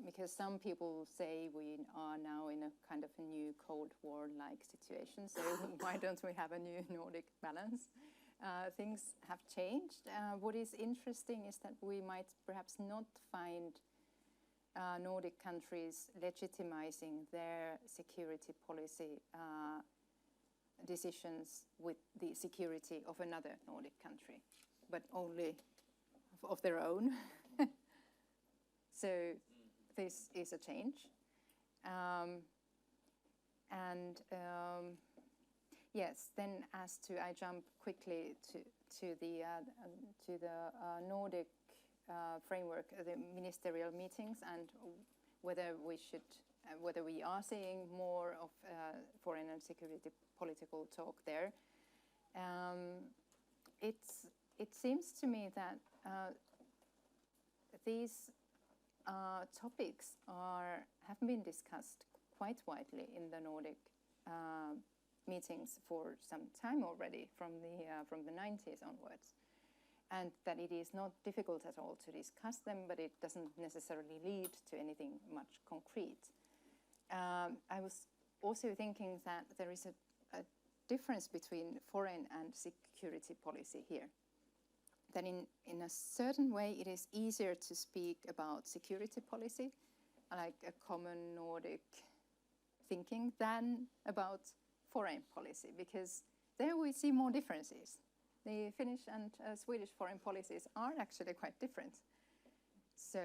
Because some people say we are now in a kind of a new Cold War-like situation, so why don't we have a new Nordic balance? Things have changed. What is interesting is that we might perhaps not find Nordic countries legitimizing their security policy decisions with the security of another Nordic country, but only of their own. So this is a change. Yes, then I jump quickly to the Nordic framework, the ministerial meetings, and whether we are seeing more of foreign and security political talk there. it seems to me that these topics have been discussed quite widely in the Nordic meetings for some time already, from the 90s onwards, and that it is not difficult at all to discuss them, but it doesn't necessarily lead to anything much concrete. I was also thinking that there is a difference between foreign and security policy here. That in a certain way it is easier to speak about security policy, like a common Nordic thinking, than about foreign policy, because there we see more differences. The Finnish and Swedish foreign policies are actually quite different. So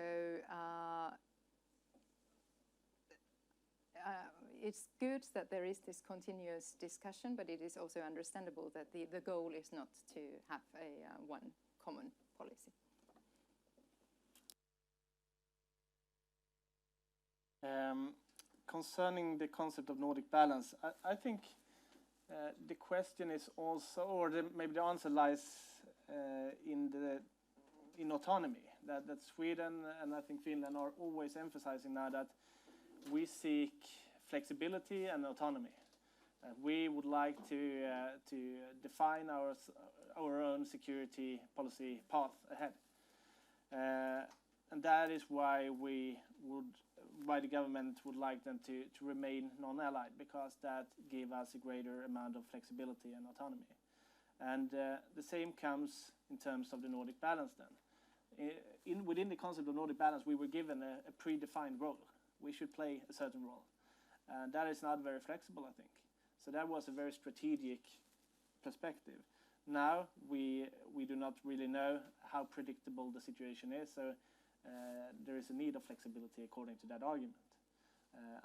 it's good that there is this continuous discussion, but it is also understandable that the goal is not to have one common policy. Concerning the concept of Nordic balance, I think the question is also, or maybe the answer lies in autonomy. That Sweden and I think Finland are always emphasizing now that we seek flexibility and autonomy. We would like to define our own security policy path ahead, and that is why the government would like them to remain non-allied, because that gives us a greater amount of flexibility and autonomy. And the same comes in terms of the Nordic balance then. Within the concept of Nordic balance, we were given a predefined role. We should play a certain role. And that is not very flexible, I think. So that was a very strategic perspective. Now we do not really know how predictable the situation is, so there is a need of flexibility according to that argument.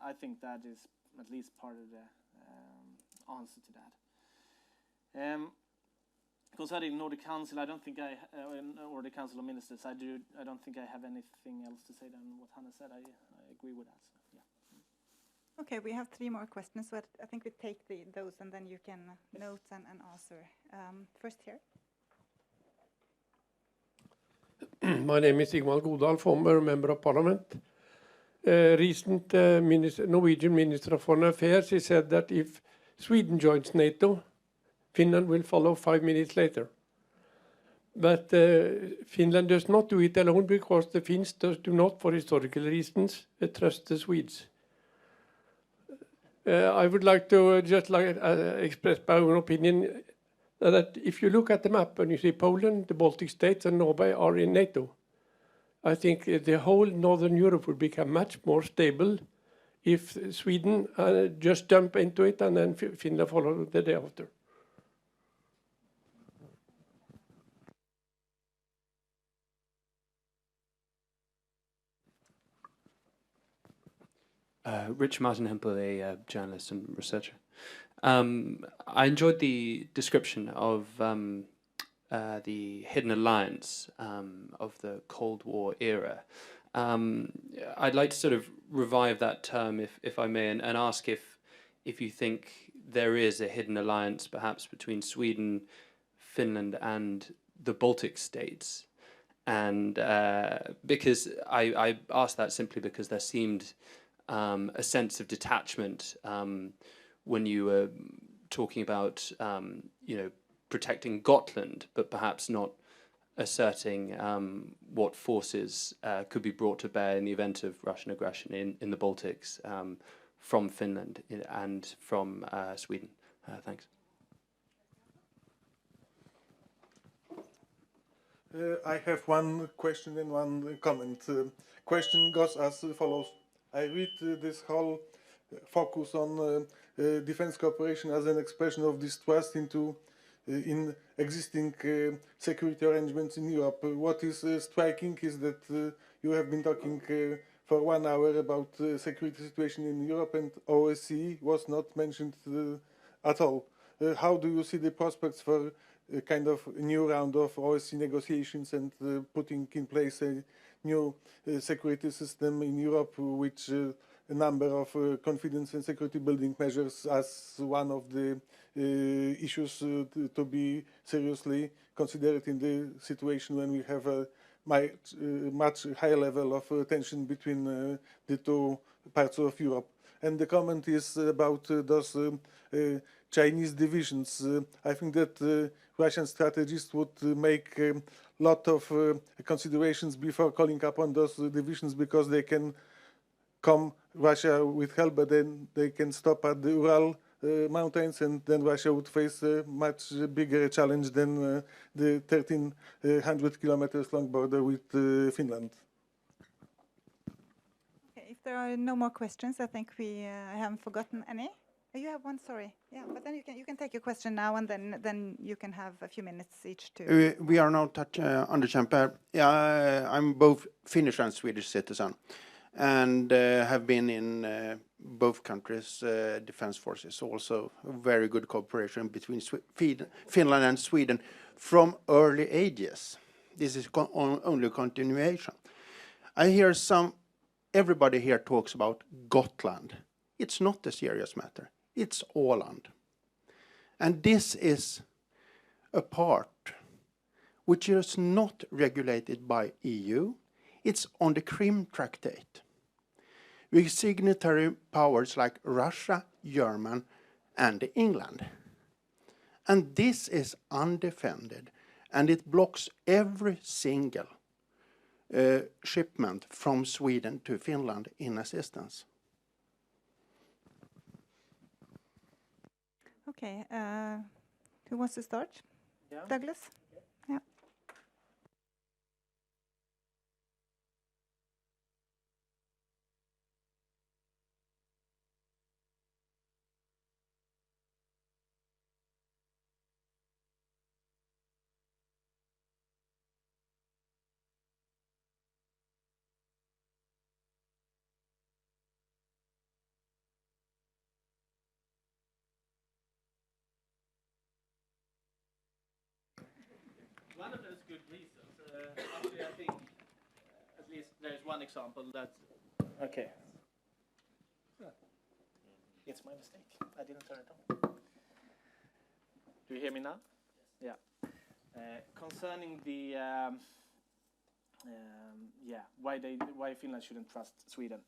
I think that is at least part of the answer to that. Concerning the Nordic Council, I don't think or the Council of Ministers, I don't think I have anything else to say than what Hanna said. I agree with that. So, yeah. Okay, we have 3 more questions, but I think we take those and then you can note and answer. First here. My name is Sigvald Godal, former Member of Parliament. Recent Norwegian Minister of Foreign Affairs, he said that if Sweden joins NATO, Finland will follow 5 minutes later. But Finland does not do it alone, because the Finns do not, for historical reasons, trust the Swedes. I would like to express my own opinion that if you look at the map and you see Poland, the Baltic states and Norway are in NATO, I think the whole Northern Europe would become much more stable if Sweden just jump into it and then Finland follow the day after. Rich Martin Hempel, a journalist and researcher. I enjoyed the description of the hidden alliance of the Cold War era. I'd like to sort of revive that term, if I may, and ask if you think there is a hidden alliance perhaps between Sweden, Finland and the Baltic states. And because I asked that simply because there seemed a sense of detachment when you were talking about, protecting Gotland, but perhaps not asserting what forces could be brought to bear in the event of Russian aggression in the Baltics from Finland and from Sweden. Thanks. I have one question and one comment. Question goes as follows. I read this whole focus on defense cooperation as an expression of distrust in existing security arrangements in Europe. What is striking is that you have been talking for 1 hour about the security situation in Europe, and OSCE was not mentioned at all. How do you see the prospects for a kind of new round of OSCE negotiations and putting in place a new security system in Europe, which a number of confidence and security building measures as one of the issues to be seriously considered in the situation when we have a much higher level of tension between the two parts of Europe. And the comment is about those Chinese divisions. I think that Russian strategists would make a lot of considerations before calling upon those divisions, because they can come Russia with help, but then they can stop at the Ural mountains, and then Russia would face a much bigger challenge than the 1,300 kilometers long border with Finland. Okay, if there are no more questions, I think we haven't forgotten any. You have one, sorry. Yeah, but then you can take your question now, and then you can have a few minutes each to. We are now Anders Kempe. I'm both Finnish and Swedish citizen, and have been in both countries' defense forces. Also, very good cooperation between Finland and Sweden from early ages. This is only continuation. I hear everybody here talks about Gotland. It's not a serious matter. It's Åland. And this is a part which is not regulated by EU. It's on the Krim Tractate, with signatory powers like Russia, Germany, and England. And this is undefended, and it blocks every single shipment from Sweden to Finland in assistance. Okay, who wants to start? Yeah. Douglas? Yeah. One of those good reasons, actually, I think at least there is one example that. Okay. It's my mistake. I didn't turn it on. Do you hear me now? Yeah. Concerning the why Finland shouldn't trust Sweden.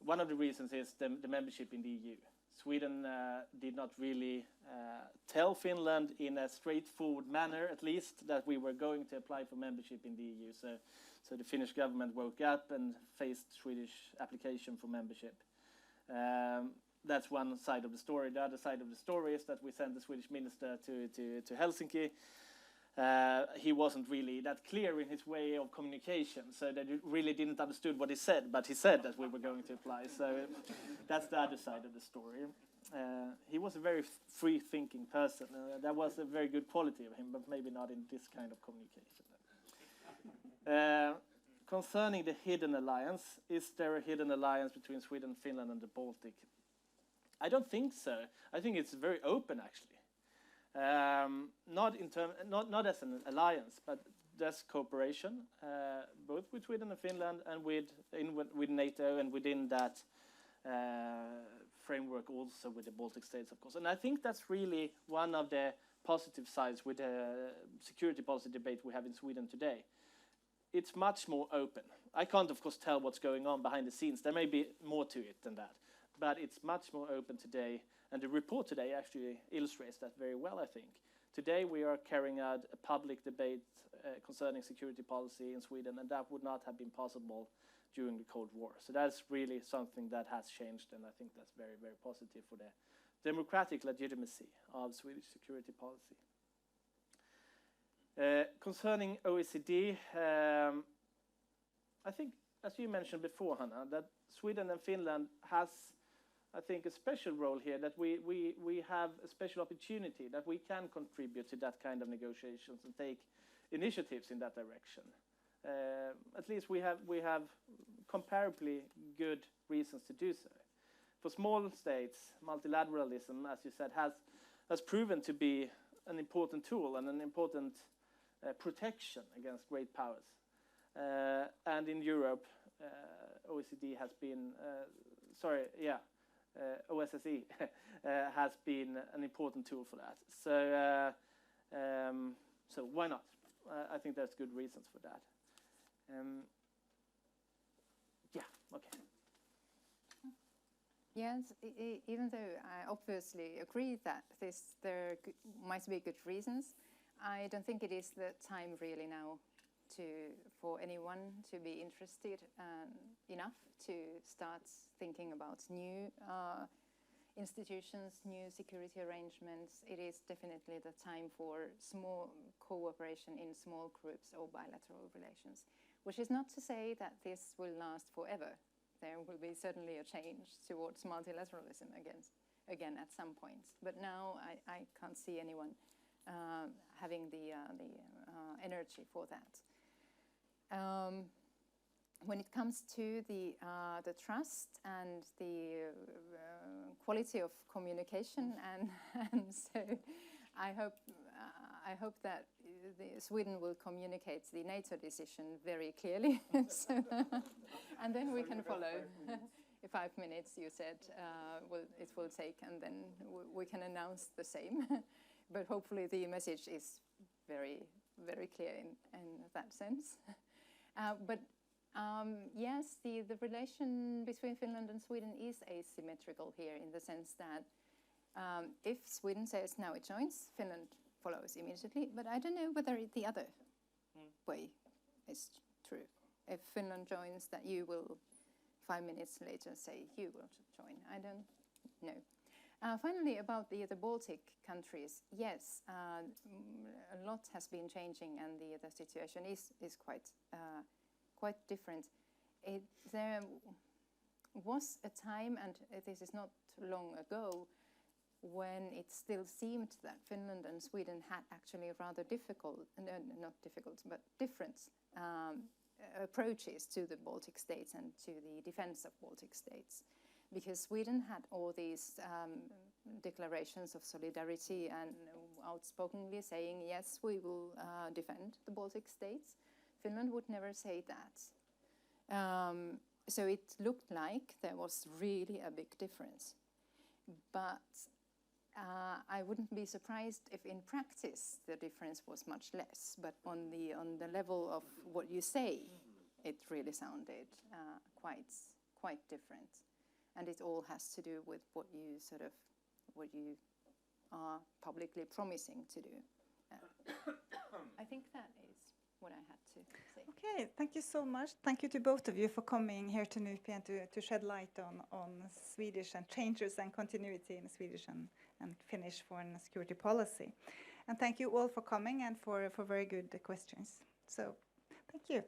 One of the reasons is the membership in the EU. Sweden did not really tell Finland in a straightforward manner, at least, that we were going to apply for membership in the EU. So the Finnish government woke up and faced Swedish application for membership. That's one side of the story. The other side of the story is that we sent the Swedish minister to Helsinki. He wasn't really that clear in his way of communication, so they really didn't understand what he said, but he said that we were going to apply. So that's the other side of the story. He was a very free-thinking person. That was a very good quality of him, but maybe not in this kind of communication. Concerning the hidden alliance, is there a hidden alliance between Sweden, Finland, and the Baltic? I don't think so. I think it's very open, actually. Not as an alliance, but as cooperation, both with Sweden and Finland, and with NATO, and within that framework also with the Baltic states, of course. And I think that's really one of the positive sides with the security policy debate we have in Sweden today. It's much more open. I can't, of course, tell what's going on behind the scenes. There may be more to it than that, but it's much more open today. And the report today actually illustrates that very well, I think. Today we are carrying out a public debate concerning security policy in Sweden, and that would not have been possible during the Cold War. So that's really something that has changed, and I think that's very, very positive for the democratic legitimacy of Swedish security policy. Concerning OECD, I think, as you mentioned before, Hanna, that Sweden and Finland has, I think, a special role here, that we have a special opportunity, that we can contribute to that kind of negotiations and take initiatives in that direction. At least we have comparably good reasons to do so. For small states, multilateralism, as you said, has proven to be an important tool and an important protection against great powers. And in Europe, OECD has been, OSSE has been an important tool for that. So why not? I think there's good reasons for that. Yeah, okay. Yes, even though I obviously agree that there might be good reasons, I don't think it is the time really now for anyone to be interested enough to start thinking about new institutions, new security arrangements. It is definitely the time for small cooperation in small groups or bilateral relations, which is not to say that this will last forever. There will be certainly a change towards multilateralism again at some point. But now I can't see anyone having the energy for that. When it comes to the trust and the quality of communication, and so I hope that Sweden will communicate the NATO decision very clearly, and then we can follow. 5 minutes, you said, it will take, and then we can announce the same. But hopefully the message is very, very clear in that sense. Yes, the relation between Finland and Sweden is asymmetrical here in the sense that if Sweden says now it joins, Finland follows immediately. But I don't know whether the other way is true. If Finland joins, that you will 5 minutes later say you will join. I don't know. Finally, about the Baltic countries, yes, a lot has been changing, and the situation is quite different. There was a time, and this is not long ago, when it still seemed that Finland and Sweden had actually rather different approaches to the Baltic states and to the defense of Baltic states. Because Sweden had all these declarations of solidarity and outspokenly saying, yes, we will defend the Baltic states. Finland would never say that. So it looked like there was really a big difference. But I wouldn't be surprised if in practice the difference was much less. But on the level of what you say, it really sounded quite different. And it all has to do with what you are publicly promising to do. I think that is what I had to say. Okay, thank you so much. Thank you to both of you for coming here to NUPI and to shed light on Swedish and changes and continuity in Swedish and Finnish foreign and security policy. And thank you all for coming and for very good questions. So, thank you.